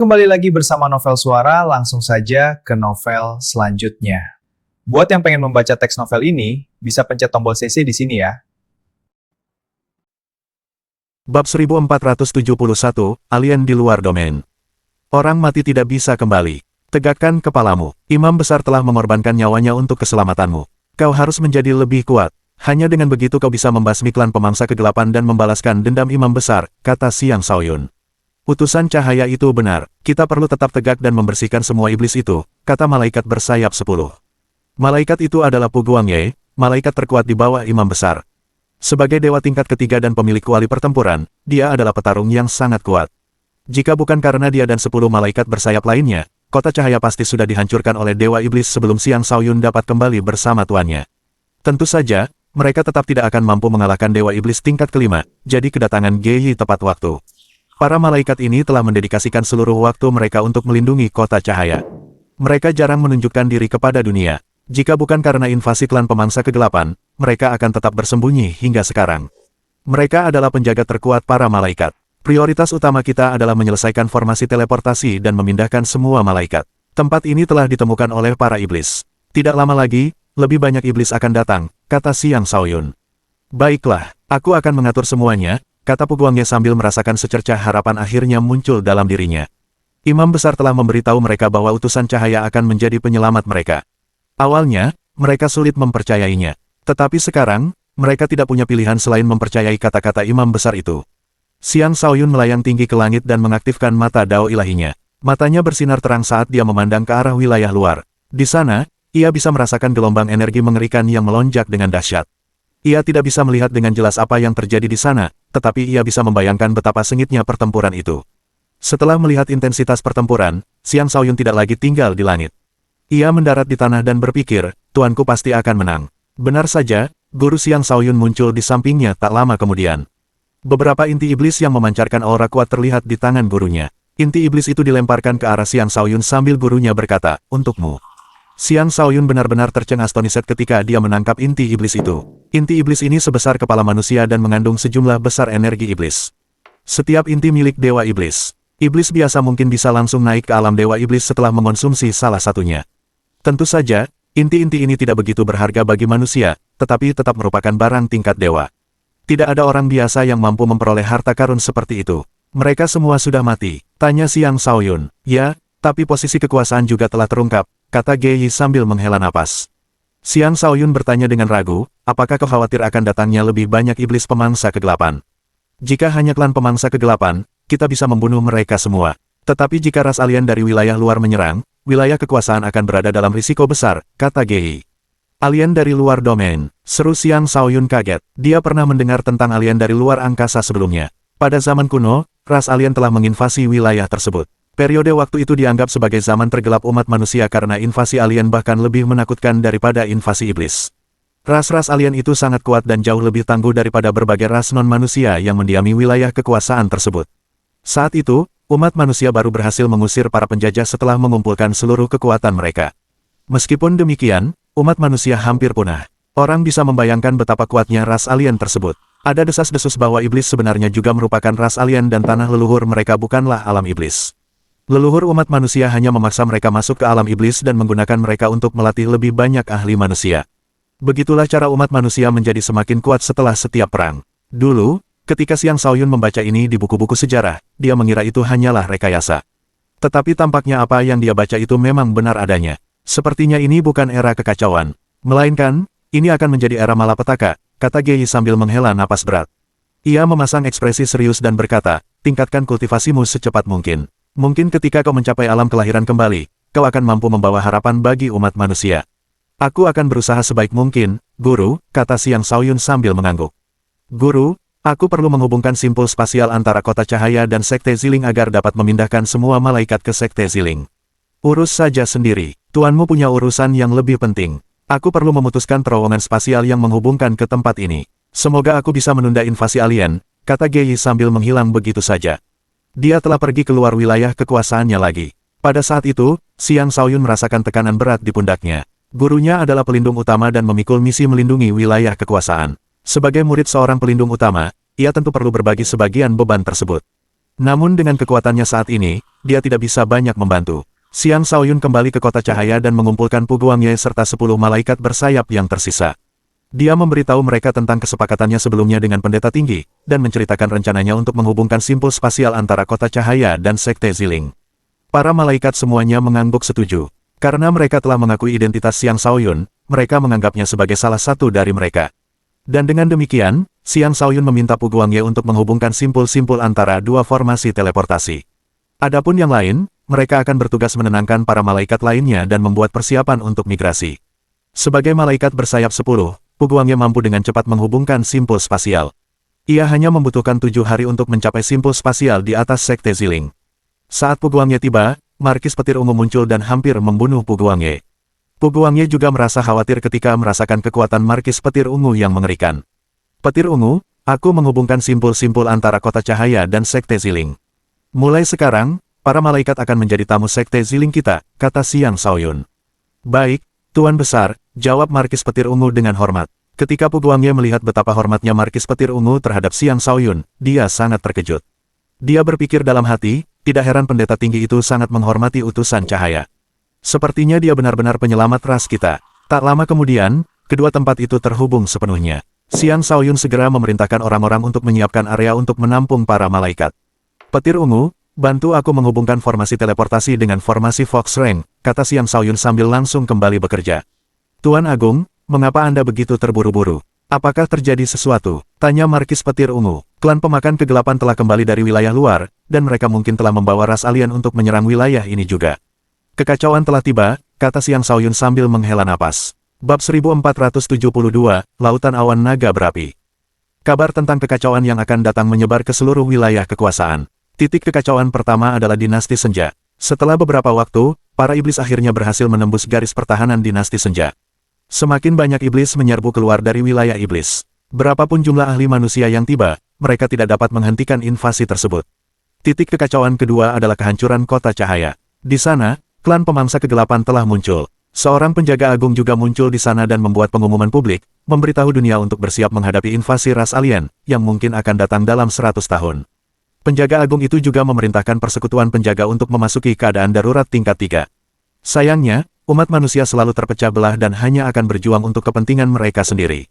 Kembali lagi bersama Novel Suara, langsung saja ke novel selanjutnya. Buat yang pengen membaca teks novel ini, bisa pencet tombol CC di sini ya. Bab 1471, Alien di luar domain. Orang mati tidak bisa kembali. Tegakkan kepalamu. Imam besar telah mengorbankan nyawanya untuk keselamatanmu. Kau harus menjadi lebih kuat. Hanya dengan begitu kau bisa membasmi klan pemangsa kegelapan dan membalaskan dendam Imam besar, kata Siang Saoyun. Utusan cahaya itu benar, kita perlu tetap tegak dan membersihkan semua iblis itu, kata malaikat bersayap 10. Malaikat itu adalah Pu Guangye, malaikat terkuat di bawah Imam besar. Sebagai dewa tingkat ketiga dan pemilik kuali pertempuran, dia adalah petarung yang sangat kuat. Jika bukan karena dia dan 10 malaikat bersayap lainnya, kota cahaya pasti sudah dihancurkan oleh dewa iblis sebelum Siang Saoyun dapat kembali bersama tuannya. Tentu saja, mereka tetap tidak akan mampu mengalahkan dewa iblis tingkat kelima, jadi kedatangan Geyi tepat waktu. Para malaikat ini telah mendedikasikan seluruh waktu mereka untuk melindungi kota cahaya. Mereka jarang menunjukkan diri kepada dunia. Jika bukan karena invasi klan pemangsa kegelapan, mereka akan tetap bersembunyi hingga sekarang. Mereka adalah penjaga terkuat para malaikat. Prioritas utama kita adalah menyelesaikan formasi teleportasi dan memindahkan semua malaikat. Tempat ini telah ditemukan oleh para iblis. Tidak lama lagi, lebih banyak iblis akan datang, kata Siang Saoyun. Baiklah, aku akan mengatur semuanya, kata Pu Guangye sambil merasakan secercah harapan akhirnya muncul dalam dirinya. Imam besar telah memberitahu mereka bahwa utusan cahaya akan menjadi penyelamat mereka. Awalnya, mereka sulit mempercayainya. Tetapi sekarang, mereka tidak punya pilihan selain mempercayai kata-kata imam besar itu. Siang Saoyun melayang tinggi ke langit dan mengaktifkan mata dao ilahinya. Matanya bersinar terang saat dia memandang ke arah wilayah luar. Di sana, ia bisa merasakan gelombang energi mengerikan yang melonjak dengan dahsyat. Ia tidak bisa melihat dengan jelas apa yang terjadi di sana, tetapi ia bisa membayangkan betapa sengitnya pertempuran itu. Setelah melihat intensitas pertempuran, Siang Saoyun tidak lagi tinggal di langit. Ia mendarat di tanah dan berpikir, tuanku pasti akan menang. Benar saja, guru Siang Saoyun muncul di sampingnya tak lama kemudian. Beberapa inti iblis yang memancarkan aura kuat terlihat di tangan gurunya. Inti iblis itu dilemparkan ke arah Siang Saoyun sambil gurunya berkata, untukmu. Siang Saoyun benar-benar tercengang-astoniset ketika dia menangkap inti iblis itu. Inti iblis ini sebesar kepala manusia dan mengandung sejumlah besar energi iblis. Setiap inti milik dewa iblis. Iblis biasa mungkin bisa langsung naik ke alam dewa iblis setelah mengonsumsi salah satunya. Tentu saja, inti-inti ini tidak begitu berharga bagi manusia, tetapi tetap merupakan barang tingkat dewa. Tidak ada orang biasa yang mampu memperoleh harta karun seperti itu. Mereka semua sudah mati, tanya Siang Saoyun. Ya, tapi posisi kekuasaan juga telah terungkap, kata Geyi sambil menghela napas. Siang Saoyun bertanya dengan ragu, apakah kau khawatir akan datangnya lebih banyak iblis pemangsa kegelapan? Jika hanya klan pemangsa kegelapan, kita bisa membunuh mereka semua. Tetapi jika ras alien dari wilayah luar menyerang, wilayah kekuasaan akan berada dalam risiko besar, kata Geyi. Alien dari luar domain, seru Siang Saoyun kaget. Dia pernah mendengar tentang alien dari luar angkasa sebelumnya. Pada zaman kuno, ras alien telah menginvasi wilayah tersebut. Periode waktu itu dianggap sebagai zaman tergelap umat manusia karena invasi alien bahkan lebih menakutkan daripada invasi iblis. Ras-ras alien itu sangat kuat dan jauh lebih tangguh daripada berbagai ras non-manusia yang mendiami wilayah kekuasaan tersebut. Saat itu, umat manusia baru berhasil mengusir para penjajah setelah mengumpulkan seluruh kekuatan mereka. Meskipun demikian, umat manusia hampir punah. Orang bisa membayangkan betapa kuatnya ras alien tersebut. Ada desas-desus bahwa iblis sebenarnya juga merupakan ras alien dan tanah leluhur mereka bukanlah alam iblis. Leluhur umat manusia hanya memaksa mereka masuk ke alam iblis dan menggunakan mereka untuk melatih lebih banyak ahli manusia. Begitulah cara umat manusia menjadi semakin kuat setelah setiap perang. Dulu, ketika Siang Saoyun membaca ini di buku-buku sejarah, dia mengira itu hanyalah rekayasa. Tetapi tampaknya apa yang dia baca itu memang benar adanya. Sepertinya ini bukan era kekacauan. Melainkan, ini akan menjadi era malapetaka, kata Geyi sambil menghela napas berat. Ia memasang ekspresi serius dan berkata, tingkatkan kultivasimu secepat mungkin. Mungkin ketika kau mencapai alam kelahiran kembali, kau akan mampu membawa harapan bagi umat manusia. Aku akan berusaha sebaik mungkin, guru, kata Siang Saoyun sambil mengangguk. Guru, aku perlu menghubungkan simpul spasial antara kota cahaya dan sekte Ziling agar dapat memindahkan semua malaikat ke sekte Ziling. Urus saja sendiri, tuanmu punya urusan yang lebih penting. Aku perlu memutuskan terowongan spasial yang menghubungkan ke tempat ini. Semoga aku bisa menunda invasi alien, kata Geyi sambil menghilang begitu saja. Dia telah pergi keluar wilayah kekuasaannya lagi. Pada saat itu, Siang Saoyun merasakan tekanan berat di pundaknya. Gurunya adalah pelindung utama dan memikul misi melindungi wilayah kekuasaan. Sebagai murid seorang pelindung utama, ia tentu perlu berbagi sebagian beban tersebut. Namun dengan kekuatannya saat ini, dia tidak bisa banyak membantu. Xiang Shaoyun kembali ke kota cahaya dan mengumpulkan Pu Guangye serta 10 malaikat bersayap yang tersisa. Dia memberitahu mereka tentang kesepakatannya sebelumnya dengan pendeta tinggi, dan menceritakan rencananya untuk menghubungkan simpul spasial antara kota cahaya dan sekte Ziling. Para malaikat semuanya mengangguk setuju. Karena mereka telah mengakui identitas Xiang Shaoyun, mereka menganggapnya sebagai salah satu dari mereka. Dan dengan demikian, Xiang Shaoyun meminta Pu Guangye untuk menghubungkan simpul-simpul antara dua formasi teleportasi. Adapun yang lain, mereka akan bertugas menenangkan para malaikat lainnya dan membuat persiapan untuk migrasi. Sebagai malaikat bersayap 10, Pu Guangye mampu dengan cepat menghubungkan simpul spasial. Ia hanya membutuhkan 7 hari untuk mencapai simpul spasial di atas sekte Ziling. Saat Pu Guangye tiba, Markis Petir Ungu muncul dan hampir membunuh Pu Guangye. Pu Guangye juga merasa khawatir ketika merasakan kekuatan Markis Petir Ungu yang mengerikan. Petir Ungu, aku menghubungkan simpul-simpul antara kota cahaya dan sekte Ziling. Mulai sekarang, para malaikat akan menjadi tamu sekte Ziling kita, kata Xiang Shaoyun. Baik, Tuan Besar, jawab Markis Petir Ungu dengan hormat. Ketika Pu Guangye melihat betapa hormatnya Markis Petir Ungu terhadap Xiang Shaoyun, dia sangat terkejut. Dia berpikir dalam hati, tidak heran pendeta tinggi itu sangat menghormati utusan cahaya. Sepertinya dia benar-benar penyelamat ras kita. Tak lama kemudian, kedua tempat itu terhubung sepenuhnya. Xiang Shaoyun segera memerintahkan orang-orang untuk menyiapkan area untuk menampung para malaikat. Petir Ungu, bantu aku menghubungkan formasi teleportasi dengan formasi Fox Rank, kata Xiang Shaoyun sambil langsung kembali bekerja. Tuan Agung, mengapa Anda begitu terburu-buru? Apakah terjadi sesuatu? Tanya Markis Petir Ungu. Klan pemakan kegelapan telah kembali dari wilayah luar, dan mereka mungkin telah membawa ras alien untuk menyerang wilayah ini juga. Kekacauan telah tiba, kata Xiang Shaoyun sambil menghela napas. Bab 1472, Lautan Awan Naga Berapi. Kabar tentang kekacauan yang akan datang menyebar ke seluruh wilayah kekuasaan. Titik kekacauan pertama adalah dinasti Senja. Setelah beberapa waktu, para iblis akhirnya berhasil menembus garis pertahanan dinasti Senja. Semakin banyak iblis menyerbu keluar dari wilayah iblis. Berapapun jumlah ahli manusia yang tiba, mereka tidak dapat menghentikan invasi tersebut. Titik kekacauan kedua adalah kehancuran kota cahaya. Di sana, klan pemangsa kegelapan telah muncul. Seorang penjaga agung juga muncul di sana dan membuat pengumuman publik, memberitahu dunia untuk bersiap menghadapi invasi ras alien, yang mungkin akan datang dalam 100 tahun. Penjaga agung itu juga memerintahkan persekutuan penjaga untuk memasuki keadaan darurat tingkat 3. Sayangnya, umat manusia selalu terpecah belah dan hanya akan berjuang untuk kepentingan mereka sendiri.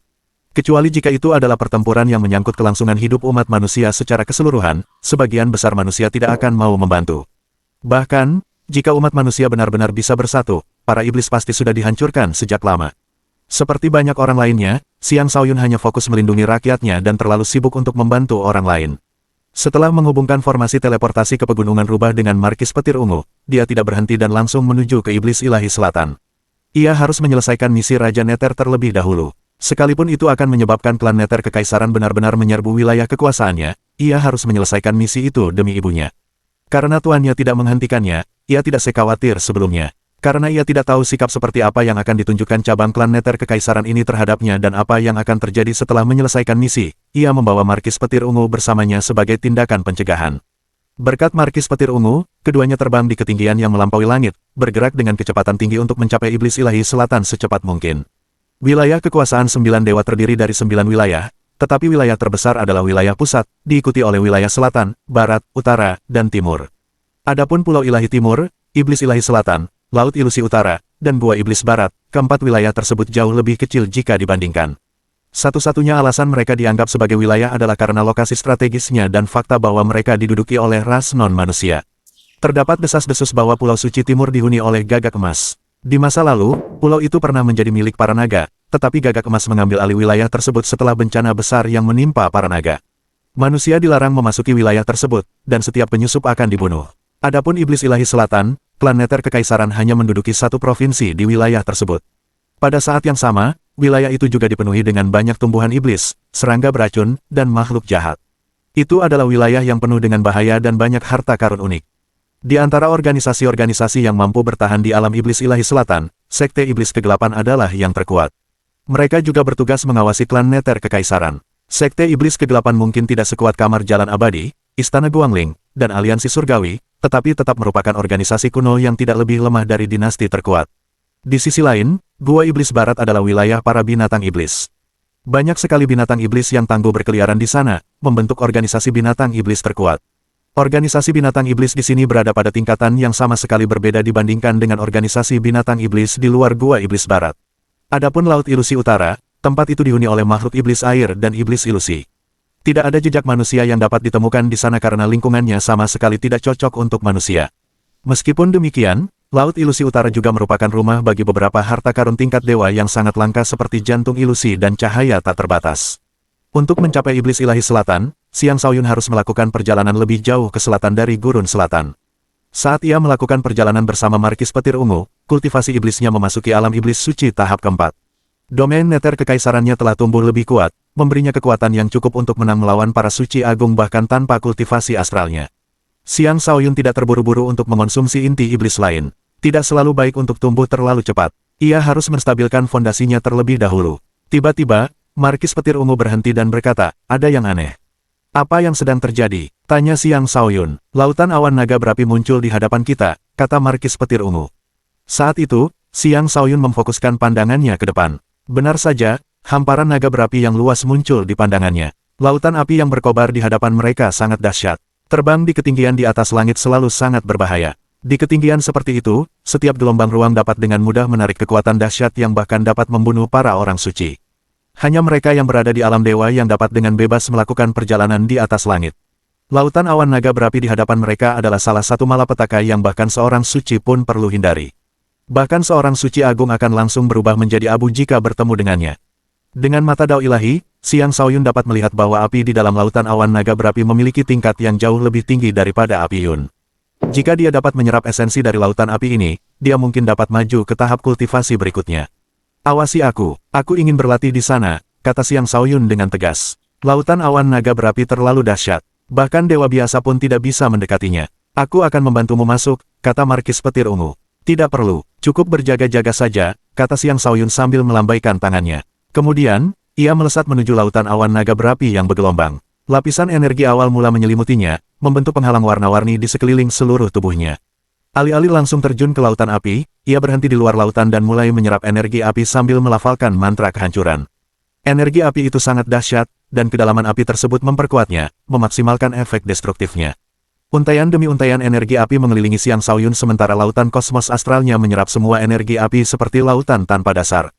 Kecuali jika itu adalah pertempuran yang menyangkut kelangsungan hidup umat manusia secara keseluruhan, sebagian besar manusia tidak akan mau membantu. Bahkan, jika umat manusia benar-benar bisa bersatu, para iblis pasti sudah dihancurkan sejak lama. Seperti banyak orang lainnya, Xiang Shaoyun hanya fokus melindungi rakyatnya dan terlalu sibuk untuk membantu orang lain. Setelah menghubungkan formasi teleportasi ke pegunungan rubah dengan Markis Petir Ungu, dia tidak berhenti dan langsung menuju ke Iblis Ilahi Selatan. Ia harus menyelesaikan misi Raja Nether terlebih dahulu. Sekalipun itu akan menyebabkan klan Nether Kekaisaran benar-benar menyerbu wilayah kekuasaannya, ia harus menyelesaikan misi itu demi ibunya. Karena tuannya tidak menghentikannya, ia tidak sekhawatir sebelumnya. Karena ia tidak tahu sikap seperti apa yang akan ditunjukkan cabang klan Nether Kekaisaran ini terhadapnya dan apa yang akan terjadi setelah menyelesaikan misi, ia membawa Markis Petir Ungu bersamanya sebagai tindakan pencegahan. Berkat Markis Petir Ungu, keduanya terbang di ketinggian yang melampaui langit, bergerak dengan kecepatan tinggi untuk mencapai Iblis Ilahi Selatan secepat mungkin. Wilayah kekuasaan 9 dewa terdiri dari 9 wilayah, tetapi wilayah terbesar adalah wilayah pusat, diikuti oleh wilayah selatan, barat, utara, dan timur. Adapun Pulau Ilahi Timur, Iblis Ilahi Selatan, Laut Ilusi Utara, dan Gua Iblis Barat, keempat wilayah tersebut jauh lebih kecil jika dibandingkan. Satu-satunya alasan mereka dianggap sebagai wilayah adalah karena lokasi strategisnya dan fakta bahwa mereka diduduki oleh ras non-manusia. Terdapat desas-desus bahwa Pulau Suci Timur dihuni oleh gagak emas. Di masa lalu, pulau itu pernah menjadi milik para naga, tetapi gagak emas mengambil alih wilayah tersebut setelah bencana besar yang menimpa para naga. Manusia dilarang memasuki wilayah tersebut, dan setiap penyusup akan dibunuh. Adapun Iblis Ilahi Selatan, klan Nether Kekaisaran hanya menduduki satu provinsi di wilayah tersebut. Pada saat yang sama, wilayah itu juga dipenuhi dengan banyak tumbuhan iblis, serangga beracun, dan makhluk jahat. Itu adalah wilayah yang penuh dengan bahaya dan banyak harta karun unik. Di antara organisasi-organisasi yang mampu bertahan di alam Iblis Ilahi Selatan, Sekte Iblis Kegelapan adalah yang terkuat. Mereka juga bertugas mengawasi klan Nether Kekaisaran. Sekte Iblis Kegelapan mungkin tidak sekuat Kamar Jalan Abadi, Istana Guangling, dan Aliansi Surgawi, tetapi tetap merupakan organisasi kuno yang tidak lebih lemah dari dinasti terkuat. Di sisi lain, Gua Iblis Barat adalah wilayah para binatang iblis. Banyak sekali binatang iblis yang tangguh berkeliaran di sana, membentuk organisasi binatang iblis terkuat. Organisasi binatang iblis di sini berada pada tingkatan yang sama sekali berbeda dibandingkan dengan organisasi binatang iblis di luar Gua Iblis Barat. Adapun Laut Ilusi Utara, tempat itu dihuni oleh makhluk iblis air dan iblis ilusi. Tidak ada jejak manusia yang dapat ditemukan di sana karena lingkungannya sama sekali tidak cocok untuk manusia. Meskipun demikian, Laut Ilusi Utara juga merupakan rumah bagi beberapa harta karun tingkat dewa yang sangat langka seperti jantung ilusi dan cahaya tak terbatas. Untuk mencapai iblis ilahi selatan, Xiang Shaoyun harus melakukan perjalanan lebih jauh ke selatan dari gurun selatan. Saat ia melakukan perjalanan bersama Markis Petir Ungu, kultivasi iblisnya memasuki alam iblis suci tahap keempat. Domain neter kekaisarannya telah tumbuh lebih kuat, memberinya kekuatan yang cukup untuk menang melawan para suci agung bahkan tanpa kultivasi astralnya. Xiang Shaoyun tidak terburu-buru untuk mengonsumsi inti iblis lain. Tidak selalu baik untuk tumbuh terlalu cepat. Ia harus menstabilkan fondasinya terlebih dahulu. Tiba-tiba, Markis Petir Ungu berhenti dan berkata, "Ada yang aneh." "Apa yang sedang terjadi?" tanya Xiang Shaoyun. "Lautan awan naga berapi muncul di hadapan kita," kata Markis Petir Ungu. Saat itu, Xiang Shaoyun memfokuskan pandangannya ke depan. Benar saja, hamparan naga berapi yang luas muncul di pandangannya. Lautan api yang berkobar di hadapan mereka sangat dahsyat. Terbang di ketinggian di atas langit selalu sangat berbahaya. Di ketinggian seperti itu, setiap gelombang ruang dapat dengan mudah menarik kekuatan dahsyat yang bahkan dapat membunuh para orang suci. Hanya mereka yang berada di alam dewa yang dapat dengan bebas melakukan perjalanan di atas langit. Lautan awan naga berapi di hadapan mereka adalah salah satu malapetaka yang bahkan seorang suci pun perlu hindari. Bahkan seorang suci agung akan langsung berubah menjadi abu jika bertemu dengannya. Dengan mata dao ilahi, Xiang Shaoyun dapat melihat bahwa api di dalam lautan awan naga berapi memiliki tingkat yang jauh lebih tinggi daripada api Yun. Jika dia dapat menyerap esensi dari lautan api ini, dia mungkin dapat maju ke tahap kultivasi berikutnya. "Awasi aku ingin berlatih di sana," kata Xiang Shaoyun dengan tegas. Lautan awan naga berapi terlalu dahsyat, bahkan dewa biasa pun tidak bisa mendekatinya. "Aku akan membantumu masuk," kata Markis Petir Ungu. "Tidak perlu, cukup berjaga-jaga saja," kata Xiang Shaoyun sambil melambaikan tangannya. Kemudian, ia melesat menuju lautan awan naga berapi yang bergelombang. Lapisan energi awal mula menyelimutinya, membentuk penghalang warna-warni di sekeliling seluruh tubuhnya. Alih-alih langsung terjun ke lautan api, ia berhenti di luar lautan dan mulai menyerap energi api sambil melafalkan mantra kehancuran. Energi api itu sangat dahsyat, dan kedalaman api tersebut memperkuatnya, memaksimalkan efek destruktifnya. Untaian demi untaian energi api mengelilingi Xiang Shaoyun sementara lautan kosmos astralnya menyerap semua energi api seperti lautan tanpa dasar.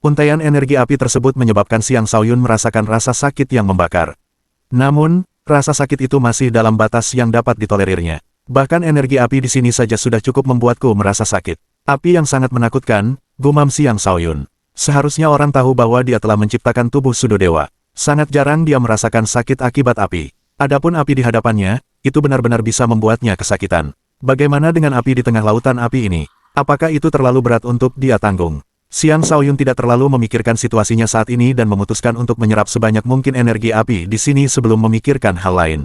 Untaian energi api tersebut menyebabkan Xiang Shaoyun merasakan rasa sakit yang membakar. Namun, rasa sakit itu masih dalam batas yang dapat ditolerirnya. Bahkan energi api di sini saja sudah cukup membuatku merasa sakit. Api yang sangat menakutkan, gumam Xiang Shaoyun. Seharusnya orang tahu bahwa dia telah menciptakan tubuh Sudodewa. Sangat jarang dia merasakan sakit akibat api. Adapun api di hadapannya, itu benar-benar bisa membuatnya kesakitan. Bagaimana dengan api di tengah lautan api ini? Apakah itu terlalu berat untuk dia tanggung? Xiang Shaoyun tidak terlalu memikirkan situasinya saat ini dan memutuskan untuk menyerap sebanyak mungkin energi api di sini sebelum memikirkan hal lain.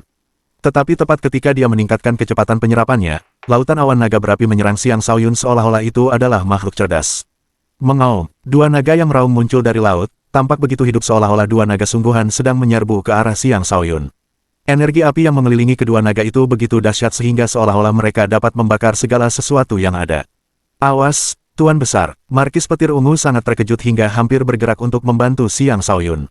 Tetapi tepat ketika dia meningkatkan kecepatan penyerapannya, lautan awan naga berapi menyerang Xiang Shaoyun seolah-olah itu adalah makhluk cerdas. Mengaum, dua naga yang meraung muncul dari laut, tampak begitu hidup seolah-olah dua naga sungguhan sedang menyerbu ke arah Xiang Shaoyun. Energi api yang mengelilingi kedua naga itu begitu dahsyat sehingga seolah-olah mereka dapat membakar segala sesuatu yang ada. "Awas, Tuan Besar," Markis Petir Ungu sangat terkejut hingga hampir bergerak untuk membantu Xiang Shaoyun.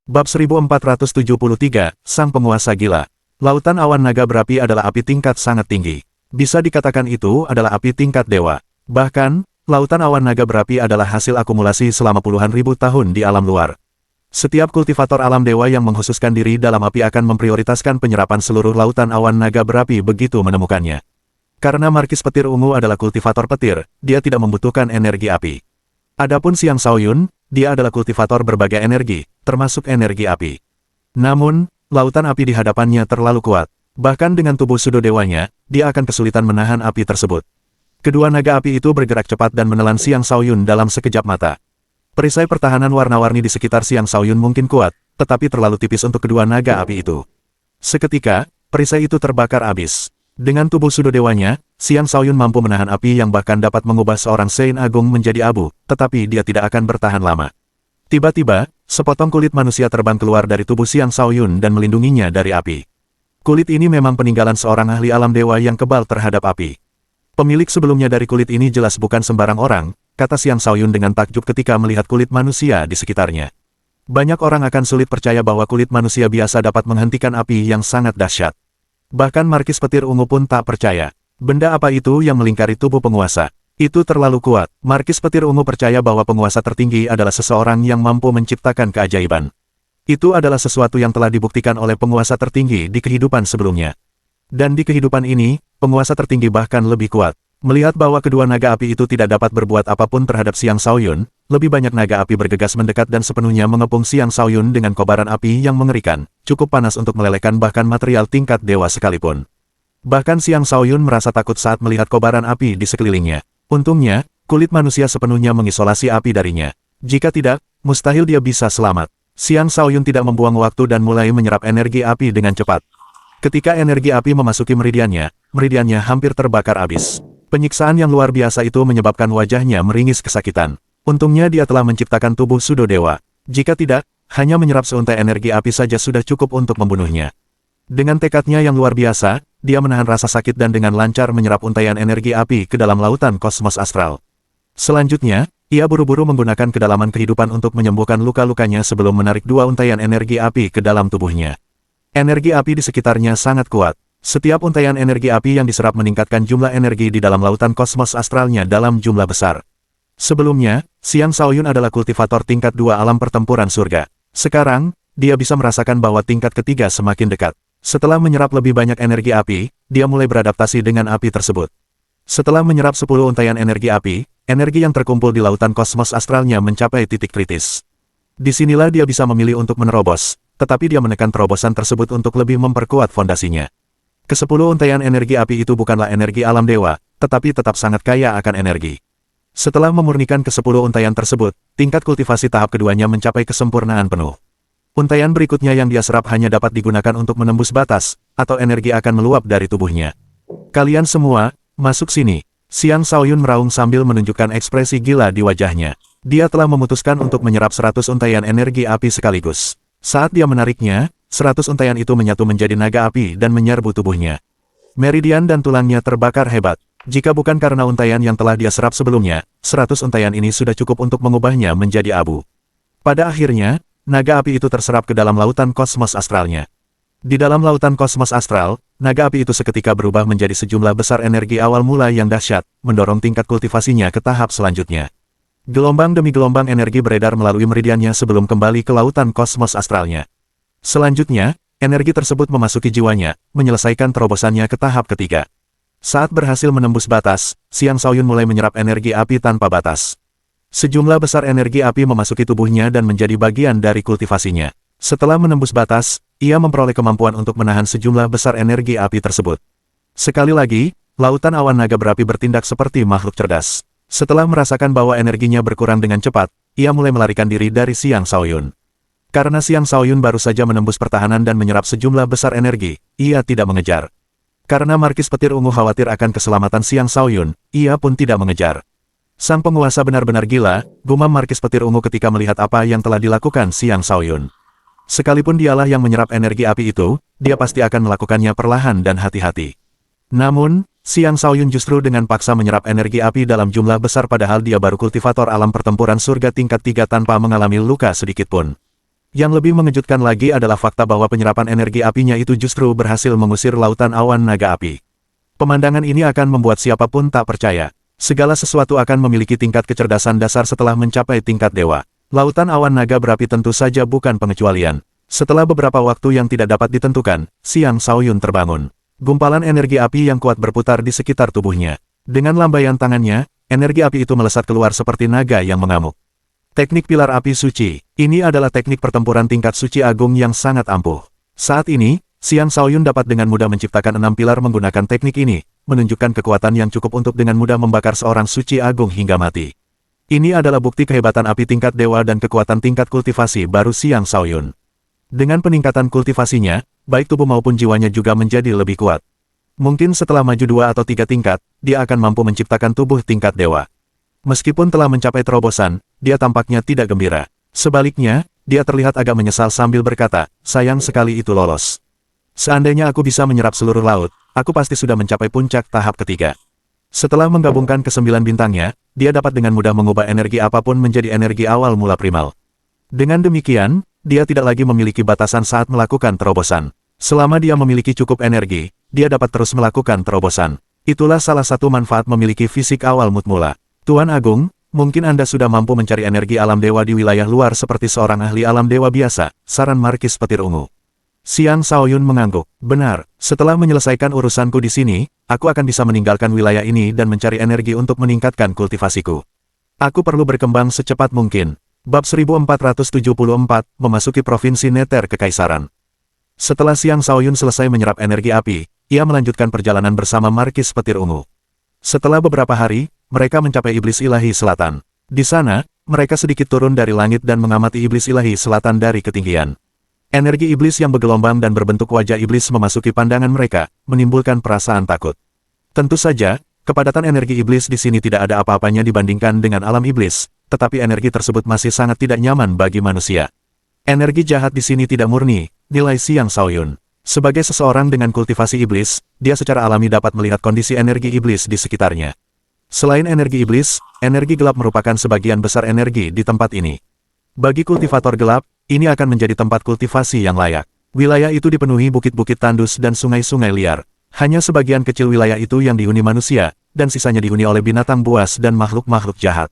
Bab 1473, Sang Penguasa Gila. Lautan awan naga berapi adalah api tingkat sangat tinggi. Bisa dikatakan itu adalah api tingkat dewa. Bahkan, lautan awan naga berapi adalah hasil akumulasi selama puluhan ribu tahun di alam luar. Setiap kultivator alam dewa yang mengkhususkan diri dalam api akan memprioritaskan penyerapan seluruh lautan awan naga berapi begitu menemukannya. Karena Markis Petir Ungu adalah kultivator petir, dia tidak membutuhkan energi api. Adapun Xiang Shaoyun, dia adalah kultivator berbagai energi, termasuk energi api. Namun, lautan api di hadapannya terlalu kuat. Bahkan dengan tubuh Sudodewanya, dia akan kesulitan menahan api tersebut. Kedua naga api itu bergerak cepat dan menelan Xiang Shaoyun dalam sekejap mata. Perisai pertahanan warna-warni di sekitar Xiang Shaoyun mungkin kuat, tetapi terlalu tipis untuk kedua naga api itu. Seketika, perisai itu terbakar habis. Dengan tubuh Sudodewanya, Xiang Shaoyun mampu menahan api yang bahkan dapat mengubah seorang Sein Agung menjadi abu, tetapi dia tidak akan bertahan lama. Tiba-tiba, sepotong kulit manusia terbang keluar dari tubuh Xiang Shaoyun dan melindunginya dari api. Kulit ini memang peninggalan seorang ahli alam dewa yang kebal terhadap api. Pemilik sebelumnya dari kulit ini jelas bukan sembarang orang, kata Xiang Shaoyun dengan takjub ketika melihat kulit manusia di sekitarnya. Banyak orang akan sulit percaya bahwa kulit manusia biasa dapat menghentikan api yang sangat dahsyat. Bahkan Markis Petir Ungu pun tak percaya. Benda apa itu yang melingkari tubuh penguasa? Itu terlalu kuat. Markis Petir Ungu percaya bahwa penguasa tertinggi adalah seseorang yang mampu menciptakan keajaiban. Itu adalah sesuatu yang telah dibuktikan oleh penguasa tertinggi di kehidupan sebelumnya. Dan di kehidupan ini, penguasa tertinggi bahkan lebih kuat. Melihat bahwa kedua naga api itu tidak dapat berbuat apapun terhadap Xiang Shaoyun, lebih banyak naga api bergegas mendekat dan sepenuhnya mengepung Xiang Shaoyun dengan kobaran api yang mengerikan, cukup panas untuk melelehkan bahkan material tingkat dewa sekalipun. Bahkan Xiang Shaoyun merasa takut saat melihat kobaran api di sekelilingnya. Untungnya, kulit manusia sepenuhnya mengisolasi api darinya. Jika tidak, mustahil dia bisa selamat. Xiang Shaoyun tidak membuang waktu dan mulai menyerap energi api dengan cepat. Ketika energi api memasuki meridiannya hampir terbakar habis. Penyiksaan yang luar biasa itu menyebabkan wajahnya meringis kesakitan. Untungnya dia telah menciptakan tubuh Sudo Dewa. Jika tidak, hanya menyerap seuntai energi api saja sudah cukup untuk membunuhnya. Dengan tekadnya yang luar biasa, dia menahan rasa sakit dan dengan lancar menyerap untaian energi api ke dalam lautan kosmos astral. Selanjutnya, ia buru-buru menggunakan kedalaman kehidupan untuk menyembuhkan luka-lukanya sebelum menarik dua untaian energi api ke dalam tubuhnya. Energi api di sekitarnya sangat kuat. Setiap untaian energi api yang diserap meningkatkan jumlah energi di dalam lautan kosmos astralnya dalam jumlah besar. Sebelumnya, Xiang Shaoyun adalah kultivator tingkat 2 alam pertempuran surga. Sekarang, dia bisa merasakan bahwa tingkat ketiga semakin dekat. Setelah menyerap lebih banyak energi api, dia mulai beradaptasi dengan api tersebut. Setelah menyerap 10 untaian energi api, energi yang terkumpul di lautan kosmos astralnya mencapai titik kritis. Disinilah dia bisa memilih untuk menerobos, tetapi dia menekan terobosan tersebut untuk lebih memperkuat fondasinya. Ke-10 untaian energi api itu bukanlah energi alam dewa, tetapi tetap sangat kaya akan energi. Setelah memurnikan ke-10 untaian tersebut, tingkat kultivasi tahap keduanya mencapai kesempurnaan penuh. Untaian berikutnya yang dia serap hanya dapat digunakan untuk menembus batas, atau energi akan meluap dari tubuhnya. Kalian semua, masuk sini. Xiang Shaoyun meraung sambil menunjukkan ekspresi gila di wajahnya. Dia telah memutuskan untuk menyerap 100 untaian energi api sekaligus. Saat dia menariknya, 100 untaian itu menyatu menjadi naga api dan menyerbu tubuhnya. Meridian dan tulangnya terbakar hebat. Jika bukan karena untaian yang telah dia serap sebelumnya, 100 untaian ini sudah cukup untuk mengubahnya menjadi abu. Pada akhirnya, naga api itu terserap ke dalam lautan kosmos astralnya. Di dalam lautan kosmos astral, naga api itu seketika berubah menjadi sejumlah besar energi awal mula yang dahsyat, mendorong tingkat kultivasinya ke tahap selanjutnya. Gelombang demi gelombang energi beredar melalui meridiannya sebelum kembali ke lautan kosmos astralnya. Selanjutnya, energi tersebut memasuki jiwanya, menyelesaikan terobosannya ke tahap ketiga. Saat berhasil menembus batas, Xiang Shaoyun mulai menyerap energi api tanpa batas. Sejumlah besar energi api memasuki tubuhnya dan menjadi bagian dari kultivasinya. Setelah menembus batas, ia memperoleh kemampuan untuk menahan sejumlah besar energi api tersebut. Sekali lagi, lautan awan naga berapi bertindak seperti makhluk cerdas. Setelah merasakan bahwa energinya berkurang dengan cepat, ia mulai melarikan diri dari Xiang Shaoyun. Karena Xiang Shaoyun baru saja menembus pertahanan dan menyerap sejumlah besar energi, ia tidak mengejar. Karena Markis Petir Ungu khawatir akan keselamatan Xiang Shaoyun, ia pun tidak mengejar. Sang penguasa benar-benar gila, gumam Markis Petir Ungu ketika melihat apa yang telah dilakukan Xiang Shaoyun. Sekalipun dialah yang menyerap energi api itu, dia pasti akan melakukannya perlahan dan hati-hati. Namun, Xiang Shaoyun justru dengan paksa menyerap energi api dalam jumlah besar padahal dia baru kultivator alam pertempuran surga tingkat 3 tanpa mengalami luka sedikitpun. Yang lebih mengejutkan lagi adalah fakta bahwa penyerapan energi apinya itu justru berhasil mengusir lautan awan naga api. Pemandangan ini akan membuat siapapun tak percaya. Segala sesuatu akan memiliki tingkat kecerdasan dasar setelah mencapai tingkat dewa. Lautan awan naga berapi tentu saja bukan pengecualian. Setelah beberapa waktu yang tidak dapat ditentukan, Xiang Shaoyun terbangun. Gumpalan energi api yang kuat berputar di sekitar tubuhnya. Dengan lambaian tangannya, energi api itu melesat keluar seperti naga yang mengamuk. Teknik pilar api suci. Ini adalah teknik pertempuran tingkat suci agung yang sangat ampuh. Saat ini, Xiang Shaoyun dapat dengan mudah menciptakan 6 pilar menggunakan teknik ini, menunjukkan kekuatan yang cukup untuk dengan mudah membakar seorang suci agung hingga mati. Ini adalah bukti kehebatan api tingkat dewa dan kekuatan tingkat kultivasi baru Xiang Shaoyun. Dengan peningkatan kultivasinya, baik tubuh maupun jiwanya juga menjadi lebih kuat. Mungkin setelah maju 2 atau 3 tingkat, dia akan mampu menciptakan tubuh tingkat dewa. Meskipun telah mencapai terobosan, dia tampaknya tidak gembira. Sebaliknya, dia terlihat agak menyesal sambil berkata, sayang sekali itu lolos. Seandainya aku bisa menyerap seluruh laut, aku pasti sudah mencapai puncak tahap ketiga. Setelah menggabungkan ke-9 bintangnya, dia dapat dengan mudah mengubah energi apapun menjadi energi awal mula primal. Dengan demikian, dia tidak lagi memiliki batasan saat melakukan terobosan. Selama dia memiliki cukup energi, dia dapat terus melakukan terobosan. Itulah salah satu manfaat memiliki fisik awal mula. Tuan Agung, mungkin Anda sudah mampu mencari energi alam dewa di wilayah luar seperti seorang ahli alam dewa biasa, saran Markis Petir Ungu. Xiang Shaoyun mengangguk. Benar, setelah menyelesaikan urusanku di sini, aku akan bisa meninggalkan wilayah ini dan mencari energi untuk meningkatkan kultivasiku. Aku perlu berkembang secepat mungkin. Bab 1474, memasuki Provinsi Neter Kekaisaran. Setelah Xiang Shaoyun selesai menyerap energi api, ia melanjutkan perjalanan bersama Markis Petir Ungu. Setelah beberapa hari, mereka mencapai Iblis Ilahi Selatan. Di sana, mereka sedikit turun dari langit dan mengamati Iblis Ilahi Selatan dari ketinggian. Energi iblis yang bergelombang dan berbentuk wajah iblis memasuki pandangan mereka, menimbulkan perasaan takut. Tentu saja, kepadatan energi iblis di sini tidak ada apa-apanya dibandingkan dengan alam iblis, tetapi energi tersebut masih sangat tidak nyaman bagi manusia. Energi jahat di sini tidak murni, nilai Xiang Shaoyun. Sebagai seseorang dengan kultivasi iblis, dia secara alami dapat melihat kondisi energi iblis di sekitarnya. Selain energi iblis, energi gelap merupakan sebagian besar energi di tempat ini. Bagi kultivator gelap, ini akan menjadi tempat kultivasi yang layak. Wilayah itu dipenuhi bukit-bukit tandus dan sungai-sungai liar. Hanya sebagian kecil wilayah itu yang dihuni manusia, dan sisanya dihuni oleh binatang buas dan makhluk-makhluk jahat.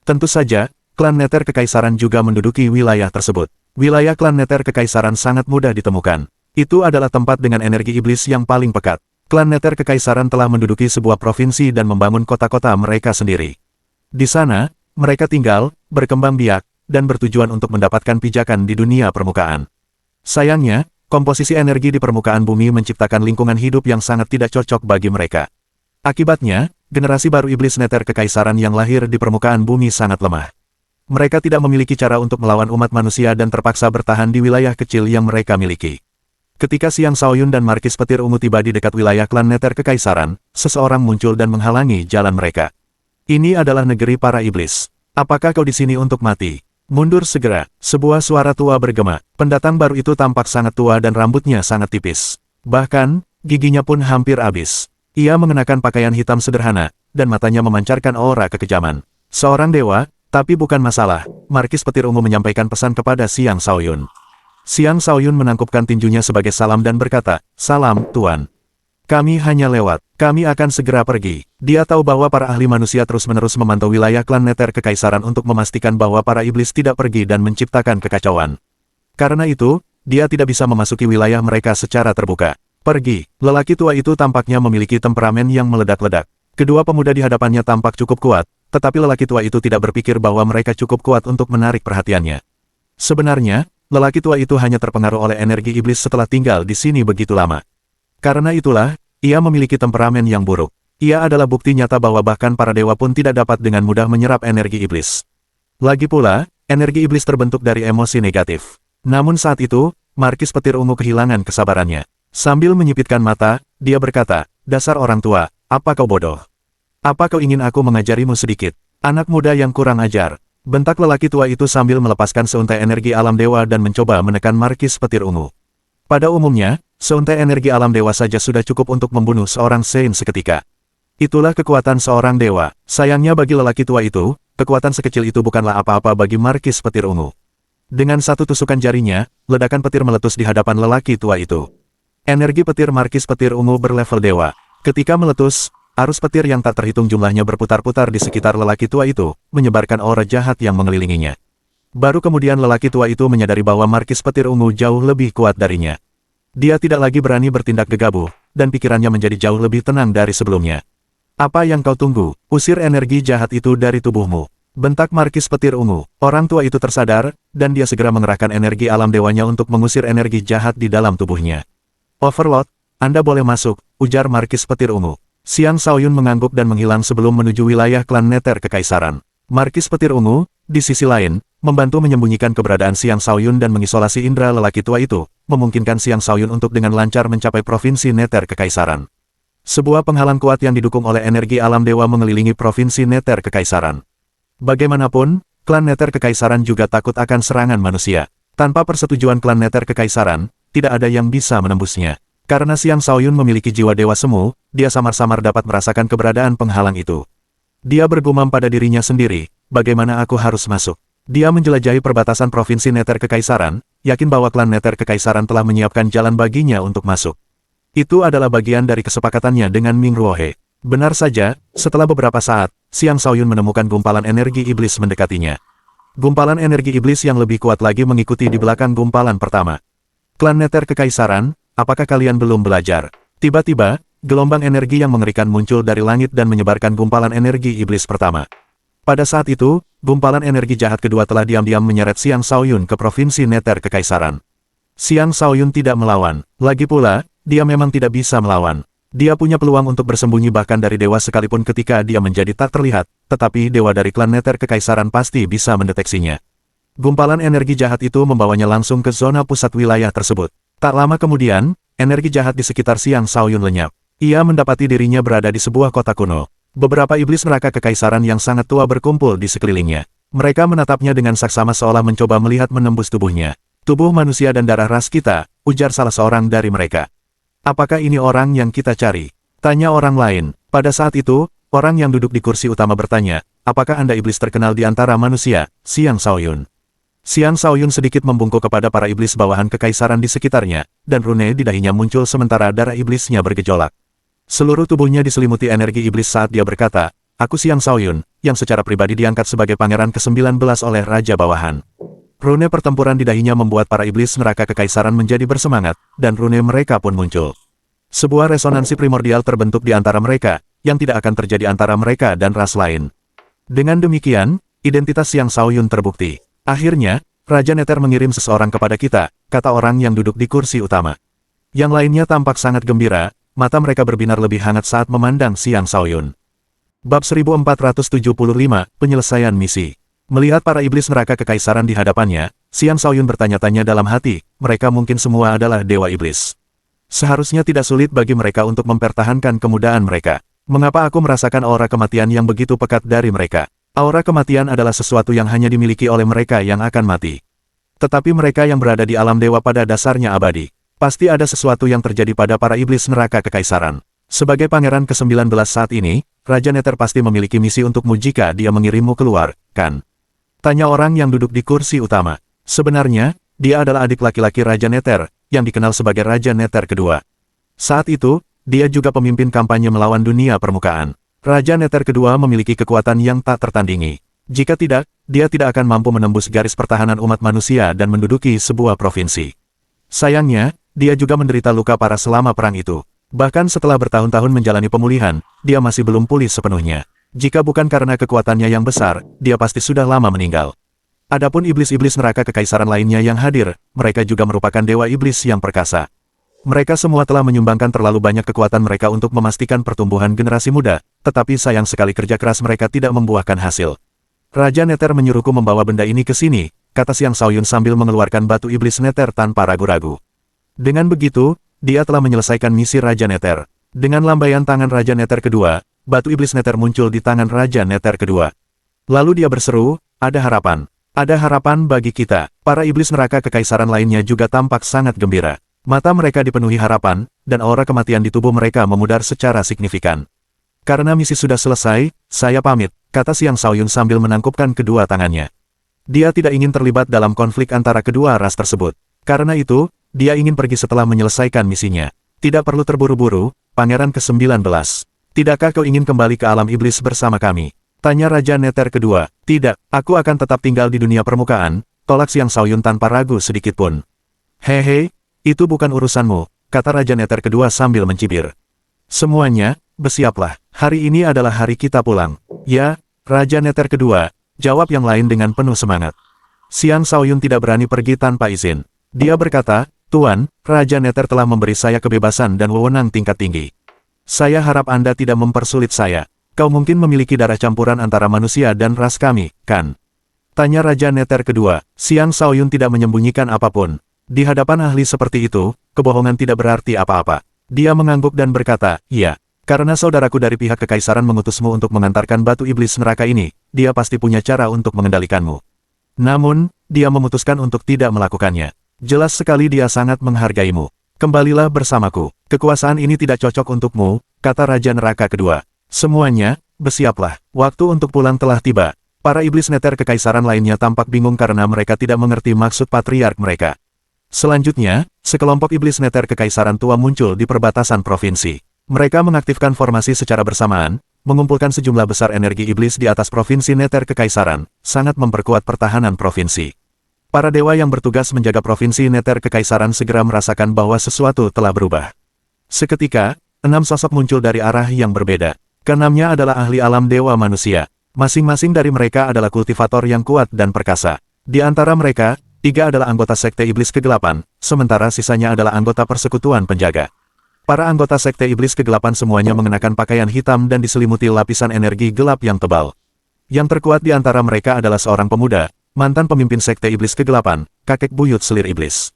Tentu saja, klan Neter Kekaisaran juga menduduki wilayah tersebut. Wilayah klan Neter Kekaisaran sangat mudah ditemukan. Itu adalah tempat dengan energi iblis yang paling pekat. Klan Neter Kekaisaran telah menduduki sebuah provinsi dan membangun kota-kota mereka sendiri. Di sana, mereka tinggal, berkembang biak, dan bertujuan untuk mendapatkan pijakan di dunia permukaan. Sayangnya, komposisi energi di permukaan bumi menciptakan lingkungan hidup yang sangat tidak cocok bagi mereka. Akibatnya, generasi baru iblis Neter Kekaisaran yang lahir di permukaan bumi sangat lemah. Mereka tidak memiliki cara untuk melawan umat manusia dan terpaksa bertahan di wilayah kecil yang mereka miliki. Ketika Xiang Shaoyun dan Markis Petir Ungu tiba di dekat wilayah klan Neter Kekaisaran, seseorang muncul dan menghalangi jalan mereka. Ini adalah negeri para iblis. Apakah kau di sini untuk mati? Mundur segera, sebuah suara tua bergema. Pendatang baru itu tampak sangat tua dan rambutnya sangat tipis. Bahkan, giginya pun hampir habis. Ia mengenakan pakaian hitam sederhana, dan matanya memancarkan aura kekejaman. Seorang dewa, tapi bukan masalah. Markis Petir Ungu menyampaikan pesan kepada Xiang Shaoyun. Xiang Shaoyun menangkupkan tinjunya sebagai salam dan berkata, "Salam, Tuan. Kami hanya lewat. Kami akan segera pergi." Dia tahu bahwa para ahli manusia terus-menerus memantau wilayah klan Neter Kekaisaran untuk memastikan bahwa para iblis tidak pergi dan menciptakan kekacauan. Karena itu, dia tidak bisa memasuki wilayah mereka secara terbuka. Pergi. Lelaki tua itu tampaknya memiliki temperamen yang meledak-ledak. Kedua pemuda di hadapannya tampak cukup kuat, tetapi lelaki tua itu tidak berpikir bahwa mereka cukup kuat untuk menarik perhatiannya. Sebenarnya, lelaki tua itu hanya terpengaruh oleh energi iblis setelah tinggal di sini begitu lama. Karena itulah, ia memiliki temperamen yang buruk. Ia adalah bukti nyata bahwa bahkan para dewa pun tidak dapat dengan mudah menyerap energi iblis. Lagi pula, energi iblis terbentuk dari emosi negatif. Namun saat itu, Markis Petir Ungu kehilangan kesabarannya. Sambil menyipitkan mata, dia berkata, "Dasar orang tua, apa kau bodoh? Apa kau ingin aku mengajarimu sedikit? Anak muda yang kurang ajar." Bentak lelaki tua itu sambil melepaskan seuntai energi alam dewa dan mencoba menekan Markis Petir Ungu. Pada umumnya, seuntai energi alam dewa saja sudah cukup untuk membunuh seorang Saint seketika. Itulah kekuatan seorang dewa. Sayangnya bagi lelaki tua itu, kekuatan sekecil itu bukanlah apa-apa bagi Markis Petir Ungu. Dengan satu tusukan jarinya, ledakan petir meletus di hadapan lelaki tua itu. Energi petir Markis Petir Ungu berlevel dewa. Ketika meletus, arus petir yang tak terhitung jumlahnya berputar-putar di sekitar lelaki tua itu, menyebarkan aura jahat yang mengelilinginya. Baru kemudian lelaki tua itu menyadari bahwa Markis Petir Ungu jauh lebih kuat darinya. Dia tidak lagi berani bertindak gegabah, dan pikirannya menjadi jauh lebih tenang dari sebelumnya. "Apa yang kau tunggu? Usir energi jahat itu dari tubuhmu," bentak Markis Petir Ungu. Orang tua itu tersadar, dan dia segera mengerahkan energi alam dewanya untuk mengusir energi jahat di dalam tubuhnya. "Overlord, Anda boleh masuk," ujar Markis Petir Ungu. Xiang Shaoyun mengangguk dan menghilang sebelum menuju wilayah klan Neter Kekaisaran. Markis Petir Ungu, di sisi lain, membantu menyembunyikan keberadaan Xiang Shaoyun dan mengisolasi indera lelaki tua itu, memungkinkan Xiang Shaoyun untuk dengan lancar mencapai provinsi Neter Kekaisaran. Sebuah penghalang kuat yang didukung oleh energi alam dewa mengelilingi provinsi Neter Kekaisaran. Bagaimanapun, klan Neter Kekaisaran juga takut akan serangan manusia. Tanpa persetujuan klan Neter Kekaisaran, tidak ada yang bisa menembusnya. Karena Xiang Shaoyun memiliki jiwa dewa semu, dia samar-samar dapat merasakan keberadaan penghalang itu. Dia bergumam pada dirinya sendiri, "Bagaimana aku harus masuk?" Dia menjelajahi perbatasan provinsi Neter Kekaisaran, yakin bahwa klan Neter Kekaisaran telah menyiapkan jalan baginya untuk masuk. Itu adalah bagian dari kesepakatannya dengan Ming Ruohe. Benar saja, setelah beberapa saat, Xiang Shaoyun menemukan gumpalan energi iblis mendekatinya. Gumpalan energi iblis yang lebih kuat lagi mengikuti di belakang gumpalan pertama. Klan Nether Kekaisaran, apakah kalian belum belajar? Tiba-tiba, gelombang energi yang mengerikan muncul dari langit dan menyebarkan gumpalan energi iblis pertama. Pada saat itu, gumpalan energi jahat kedua telah diam-diam menyeret Xiang Shaoyun ke provinsi Nether Kekaisaran. Xiang Shaoyun tidak melawan, lagi pula, dia memang tidak bisa melawan. Dia punya peluang untuk bersembunyi bahkan dari dewa sekalipun ketika dia menjadi tak terlihat, tetapi dewa dari klan Nether Kekaisaran pasti bisa mendeteksinya. Gumpalan energi jahat itu membawanya langsung ke zona pusat wilayah tersebut. Tak lama kemudian, energi jahat di sekitar Xiang Shaoyun lenyap. Ia mendapati dirinya berada di sebuah kota kuno. Beberapa iblis neraka kekaisaran yang sangat tua berkumpul di sekelilingnya. Mereka menatapnya dengan saksama seolah mencoba melihat menembus tubuhnya. Tubuh manusia dan darah ras kita, ujar salah seorang dari mereka. Apakah ini orang yang kita cari? Tanya orang lain. Pada saat itu, orang yang duduk di kursi utama bertanya, apakah Anda iblis terkenal di antara manusia, Xiang Shaoyun? Xiang Shaoyun sedikit membungkuk kepada para iblis bawahan kekaisaran di sekitarnya, dan rune di dahinya muncul sementara darah iblisnya bergejolak. Seluruh tubuhnya diselimuti energi iblis saat dia berkata, aku Xiang Shaoyun, yang secara pribadi diangkat sebagai pangeran ke-19 oleh Raja Bawahan. Rune pertempuran di dahinya membuat para iblis neraka kekaisaran menjadi bersemangat, dan rune mereka pun muncul. Sebuah resonansi primordial terbentuk di antara mereka, yang tidak akan terjadi antara mereka dan ras lain. Dengan demikian, identitas Xiang Shaoyun terbukti. Akhirnya, Raja Nether mengirim seseorang kepada kita, kata orang yang duduk di kursi utama. Yang lainnya tampak sangat gembira, mata mereka berbinar lebih hangat saat memandang Xiang Shaoyun. Bab 1475, Penyelesaian Misi. Melihat para iblis neraka kekaisaran di hadapannya, Xiang Shaoyun bertanya-tanya dalam hati, mereka mungkin semua adalah dewa iblis. Seharusnya tidak sulit bagi mereka untuk mempertahankan kemudahan mereka. Mengapa aku merasakan aura kematian yang begitu pekat dari mereka? Aura kematian adalah sesuatu yang hanya dimiliki oleh mereka yang akan mati. Tetapi mereka yang berada di alam dewa pada dasarnya abadi. Pasti ada sesuatu yang terjadi pada para iblis neraka kekaisaran. Sebagai pangeran ke-19 saat ini, Raja Nether pasti memiliki misi untukmu jika dia mengirimmu keluar, kan? Tanya orang yang duduk di kursi utama. Sebenarnya, dia adalah adik laki-laki Raja Nether, yang dikenal sebagai Raja Nether kedua. Saat itu, dia juga pemimpin kampanye melawan dunia permukaan. Raja Nether kedua memiliki kekuatan yang tak tertandingi. Jika tidak, dia tidak akan mampu menembus garis pertahanan umat manusia dan menduduki sebuah provinsi. Sayangnya, dia juga menderita luka parah selama perang itu. Bahkan setelah bertahun-tahun menjalani pemulihan, dia masih belum pulih sepenuhnya. Jika bukan karena kekuatannya yang besar, dia pasti sudah lama meninggal. Adapun iblis-iblis neraka kekaisaran lainnya yang hadir, mereka juga merupakan dewa iblis yang perkasa. Mereka semua telah menyumbangkan terlalu banyak kekuatan mereka untuk memastikan pertumbuhan generasi muda, tetapi sayang sekali kerja keras mereka tidak membuahkan hasil. Raja Nether menyuruhku membawa benda ini ke sini, kata Xiang Shaoyun sambil mengeluarkan batu iblis Nether tanpa ragu-ragu. Dengan begitu, dia telah menyelesaikan misi Raja Nether. Dengan lambaian tangan Raja Nether kedua, batu iblis Nether muncul di tangan Raja Nether kedua. Lalu dia berseru, ada harapan. Ada harapan bagi kita. Para iblis neraka kekaisaran lainnya juga tampak sangat gembira. Mata mereka dipenuhi harapan, dan aura kematian di tubuh mereka memudar secara signifikan. Karena misi sudah selesai, saya pamit, kata Xiang Shaoyun sambil menangkupkan kedua tangannya. Dia tidak ingin terlibat dalam konflik antara kedua ras tersebut. Karena itu, dia ingin pergi setelah menyelesaikan misinya. Tidak perlu terburu-buru, Pangeran ke-19. Tidakkah kau ingin kembali ke alam iblis bersama kami? Tanya Raja Nether kedua. Tidak, aku akan tetap tinggal di dunia permukaan, tolak Xiang Shaoyun tanpa ragu sedikitpun. Hehe, itu bukan urusanmu, kata Raja Nether kedua sambil mencibir. Semuanya, bersiaplah, hari ini adalah hari kita pulang. Ya, Raja Nether kedua, jawab yang lain dengan penuh semangat. Xiang Shaoyun tidak berani pergi tanpa izin. Dia berkata, Tuan, Raja Nether telah memberi saya kebebasan dan wewenang tingkat tinggi. Saya harap Anda tidak mempersulit saya. Kau mungkin memiliki darah campuran antara manusia dan ras kami, kan? Tanya Raja Nether kedua. Xiang Shaoyun tidak menyembunyikan apapun. Di hadapan ahli seperti itu, kebohongan tidak berarti apa-apa. Dia mengangguk dan berkata, iya. Karena saudaraku dari pihak kekaisaran mengutusmu untuk mengantarkan batu iblis neraka ini, dia pasti punya cara untuk mengendalikanmu. Namun, dia memutuskan untuk tidak melakukannya. Jelas sekali dia sangat menghargaimu. Kembalilah bersamaku. Kekuasaan ini tidak cocok untukmu, kata Raja Neraka kedua. Semuanya, bersiaplah. Waktu untuk pulang telah tiba. Para iblis Nether kekaisaran lainnya tampak bingung karena mereka tidak mengerti maksud patriark mereka. Selanjutnya, sekelompok iblis neter kekaisaran tua muncul di perbatasan provinsi. Mereka mengaktifkan formasi secara bersamaan, mengumpulkan sejumlah besar energi iblis di atas provinsi neter kekaisaran, sangat memperkuat pertahanan provinsi. Para dewa yang bertugas menjaga provinsi neter kekaisaran segera merasakan bahwa sesuatu telah berubah. Seketika, 6 sosok muncul dari arah yang berbeda. Keenamnya adalah ahli alam dewa manusia. Masing-masing dari mereka adalah kultivator yang kuat dan perkasa. Di antara mereka, 3 adalah anggota Sekte Iblis Kegelapan, sementara sisanya adalah anggota Persekutuan Penjaga. Para anggota Sekte Iblis Kegelapan semuanya mengenakan pakaian hitam dan diselimuti lapisan energi gelap yang tebal. Yang terkuat di antara mereka adalah seorang pemuda, mantan pemimpin Sekte Iblis Kegelapan, kakek buyut selir iblis.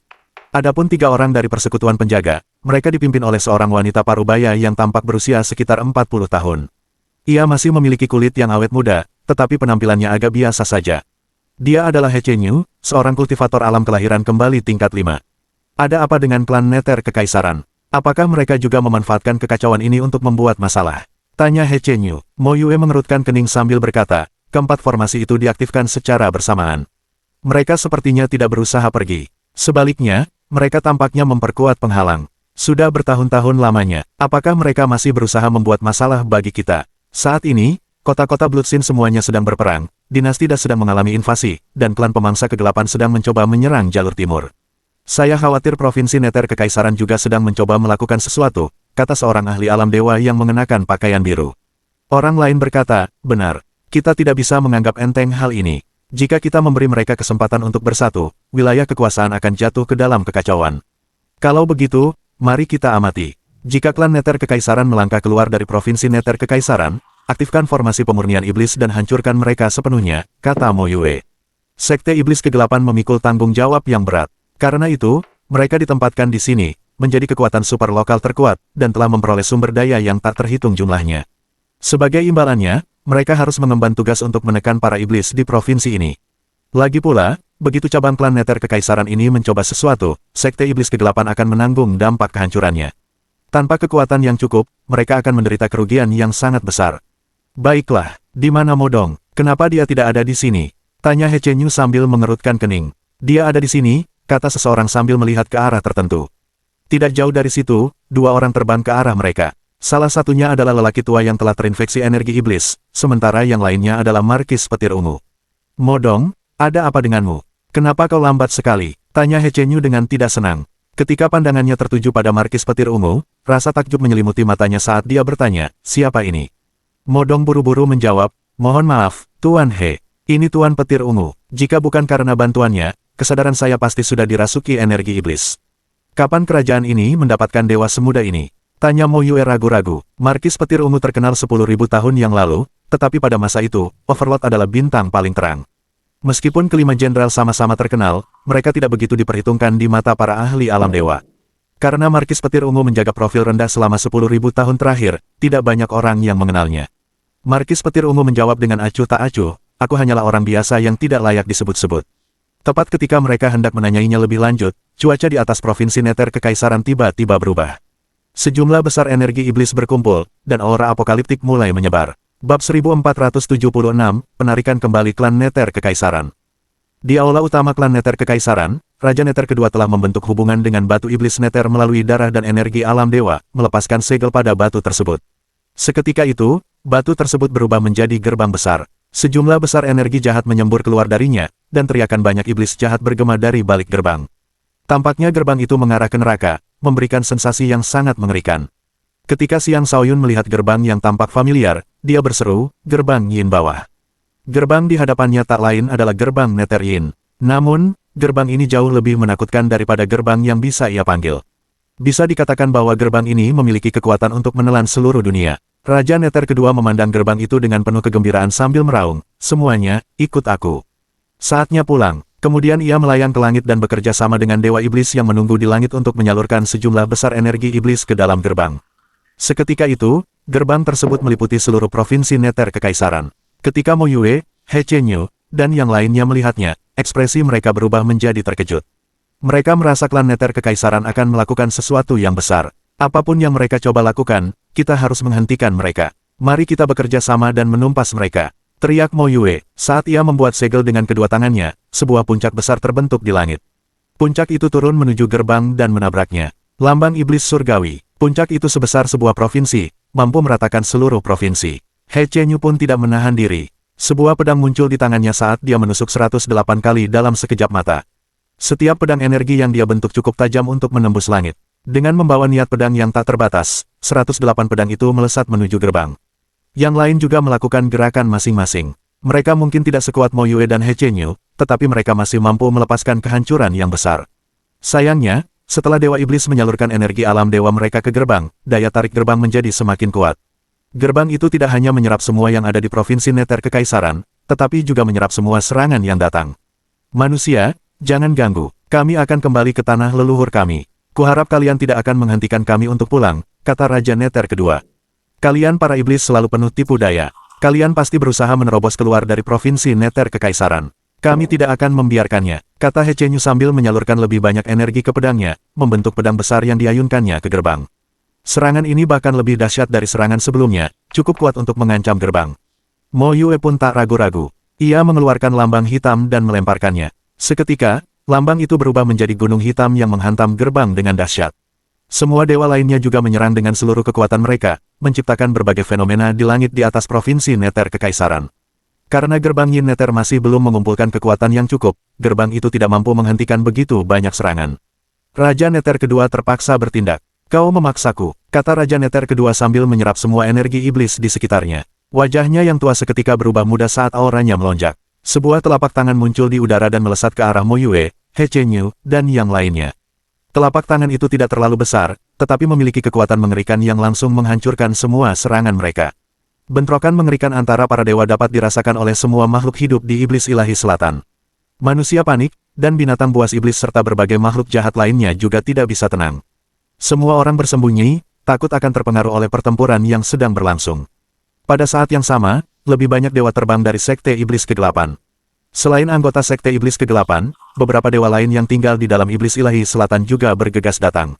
Adapun 3 orang dari Persekutuan Penjaga, mereka dipimpin oleh seorang wanita parubaya yang tampak berusia sekitar 40 tahun. Ia masih memiliki kulit yang awet muda, tetapi penampilannya agak biasa saja. Dia adalah He Chenyu, seorang kultivator alam kelahiran kembali tingkat 5. Ada apa dengan klan neter kekaisaran? Apakah mereka juga memanfaatkan kekacauan ini untuk membuat masalah? Tanya He Chenyu. Mo Yue mengerutkan kening sambil berkata, keempat formasi itu diaktifkan secara bersamaan. Mereka sepertinya tidak berusaha pergi. Sebaliknya, mereka tampaknya memperkuat penghalang. Sudah bertahun-tahun lamanya, apakah mereka masih berusaha membuat masalah bagi kita? Saat ini, kota-kota Bloodsin semuanya sedang berperang, dinasti Das sedang mengalami invasi, dan klan pemangsa kegelapan sedang mencoba menyerang jalur timur. Saya khawatir provinsi neter kekaisaran juga sedang mencoba melakukan sesuatu, kata seorang ahli alam dewa yang mengenakan pakaian biru. Orang lain berkata, benar, kita tidak bisa menganggap enteng hal ini. Jika kita memberi mereka kesempatan untuk bersatu, wilayah kekuasaan akan jatuh ke dalam kekacauan. Kalau begitu, mari kita amati. Jika klan neter kekaisaran melangkah keluar dari provinsi neter kekaisaran, aktifkan formasi pemurnian iblis dan hancurkan mereka sepenuhnya, kata Mo Yue. Sekte Iblis Kegelapan memikul tanggung jawab yang berat. Karena itu, mereka ditempatkan di sini, menjadi kekuatan super lokal terkuat, dan telah memperoleh sumber daya yang tak terhitung jumlahnya. Sebagai imbalannya, mereka harus mengemban tugas untuk menekan para iblis di provinsi ini. Lagi pula, begitu cabang klan neter kekaisaran ini mencoba sesuatu, Sekte Iblis Kegelapan akan menanggung dampak kehancurannya. Tanpa kekuatan yang cukup, mereka akan menderita kerugian yang sangat besar. Baiklah, di mana Modong? Kenapa dia tidak ada di sini? Tanya He Chenyu sambil mengerutkan kening. Dia ada di sini, kata seseorang sambil melihat ke arah tertentu. Tidak jauh dari situ, 2 orang terbang ke arah mereka. Salah satunya adalah lelaki tua yang telah terinfeksi energi iblis, sementara yang lainnya adalah Markis Petir Ungu. Modong, ada apa denganmu? Kenapa kau lambat sekali? Tanya He Chenyu dengan tidak senang. Ketika pandangannya tertuju pada Markis Petir Ungu, rasa takjub menyelimuti matanya saat dia bertanya, siapa ini? Modong buru-buru menjawab, mohon maaf, Tuan He. Ini Tuan Petir Ungu. Jika bukan karena bantuannya, kesadaran saya pasti sudah dirasuki energi iblis. Kapan kerajaan ini mendapatkan dewa semuda ini? Tanya Mo Yue ragu-ragu. Markis Petir Ungu terkenal 10.000 tahun yang lalu, tetapi pada masa itu, Overlord adalah bintang paling terang. Meskipun kelima jenderal sama-sama terkenal, mereka tidak begitu diperhitungkan di mata para ahli alam dewa. Karena Markis Petir Ungu menjaga profil rendah selama 10.000 tahun terakhir, tidak banyak orang yang mengenalnya. Markis Petir Ungu menjawab dengan acuh tak acuh, aku hanyalah orang biasa yang tidak layak disebut-sebut. Tepat ketika mereka hendak menanyainya lebih lanjut, cuaca di atas provinsi neter kekaisaran tiba-tiba berubah. Sejumlah besar energi iblis berkumpul, dan aura apokaliptik mulai menyebar. Bab 1476, penarikan kembali klan neter kekaisaran. Di aula utama klan neter kekaisaran, Raja Neter kedua telah membentuk hubungan dengan batu iblis neter melalui darah dan energi alam dewa, melepaskan segel pada batu tersebut. Seketika itu, batu tersebut berubah menjadi gerbang besar. Sejumlah besar energi jahat menyembur keluar darinya, dan teriakan banyak iblis jahat bergema dari balik gerbang. Tampaknya gerbang itu mengarah ke neraka, memberikan sensasi yang sangat mengerikan. Ketika Siang Shaoyun melihat gerbang yang tampak familiar, dia berseru, gerbang Yin bawah. Gerbang di hadapannya tak lain adalah gerbang Neter Yin. Namun, gerbang ini jauh lebih menakutkan daripada gerbang yang bisa ia panggil. Bisa dikatakan bahwa gerbang ini memiliki kekuatan untuk menelan seluruh dunia. Raja Neter kedua memandang gerbang itu dengan penuh kegembiraan sambil meraung, semuanya, ikut aku. Saatnya pulang. Kemudian ia melayang ke langit dan bekerja sama dengan Dewa Iblis yang menunggu di langit untuk menyalurkan sejumlah besar energi iblis ke dalam gerbang. Seketika itu, gerbang tersebut meliputi seluruh provinsi Neter Kekaisaran. Ketika Mo Yue, He Chenyu, dan yang lainnya melihatnya, ekspresi mereka berubah menjadi terkejut. Mereka merasa klan Neter Kekaisaran akan melakukan sesuatu yang besar. Apapun yang mereka coba lakukan, kita harus menghentikan mereka. Mari kita bekerja sama dan menumpas mereka. Teriak Mo Yue, saat ia membuat segel dengan kedua tangannya, sebuah puncak besar terbentuk di langit. Puncak itu turun menuju gerbang dan menabraknya. Lambang iblis surgawi. Puncak itu sebesar sebuah provinsi, mampu meratakan seluruh provinsi. He Chenyu pun tidak menahan diri. Sebuah pedang muncul di tangannya saat dia menusuk 108 kali dalam sekejap mata. Setiap pedang energi yang dia bentuk cukup tajam untuk menembus langit. Dengan membawa niat pedang yang tak terbatas, 108 pedang itu melesat menuju gerbang. Yang lain juga melakukan gerakan masing-masing. Mereka mungkin tidak sekuat Mo Yue dan He Chenyu, tetapi mereka masih mampu melepaskan kehancuran yang besar. Sayangnya, setelah Dewa Iblis menyalurkan energi alam dewa mereka ke gerbang, daya tarik gerbang menjadi semakin kuat. Gerbang itu tidak hanya menyerap semua yang ada di Provinsi Nether Kekaisaran, tetapi juga menyerap semua serangan yang datang. Manusia, jangan ganggu, kami akan kembali ke tanah leluhur kami. Kuharap kalian tidak akan menghentikan kami untuk pulang, kata Raja Nether kedua. Kalian para iblis selalu penuh tipu daya. Kalian pasti berusaha menerobos keluar dari Provinsi Nether Kekaisaran. Kami tidak akan membiarkannya, kata He Chenyu sambil menyalurkan lebih banyak energi ke pedangnya, membentuk pedang besar yang diayunkannya ke gerbang. Serangan ini bahkan lebih dahsyat dari serangan sebelumnya, cukup kuat untuk mengancam gerbang. Mo Yue pun tak ragu-ragu. Ia mengeluarkan lambang hitam dan melemparkannya. Seketika, lambang itu berubah menjadi gunung hitam yang menghantam gerbang dengan dahsyat. Semua dewa lainnya juga menyerang dengan seluruh kekuatan mereka, menciptakan berbagai fenomena di langit di atas Provinsi Nether Kekaisaran. Karena gerbang Yin Nether masih belum mengumpulkan kekuatan yang cukup, gerbang itu tidak mampu menghentikan begitu banyak serangan. Raja Nether kedua terpaksa bertindak. Kau memaksaku, kata Raja Nether kedua sambil menyerap semua energi iblis di sekitarnya. Wajahnya yang tua seketika berubah muda saat auranya melonjak. Sebuah telapak tangan muncul di udara dan melesat ke arah Mo Yue, He Chenyu, dan yang lainnya. Telapak tangan itu tidak terlalu besar, tetapi memiliki kekuatan mengerikan yang langsung menghancurkan semua serangan mereka. Bentrokan mengerikan antara para dewa dapat dirasakan oleh semua makhluk hidup di iblis ilahi selatan. Manusia panik, dan binatang buas iblis serta berbagai makhluk jahat lainnya juga tidak bisa tenang. Semua orang bersembunyi, takut akan terpengaruh oleh pertempuran yang sedang berlangsung. Pada saat yang sama, lebih banyak dewa terbang dari Sekte Iblis Kegelapan. Selain anggota Sekte Iblis Kegelapan, beberapa dewa lain yang tinggal di dalam iblis ilahi selatan juga bergegas datang.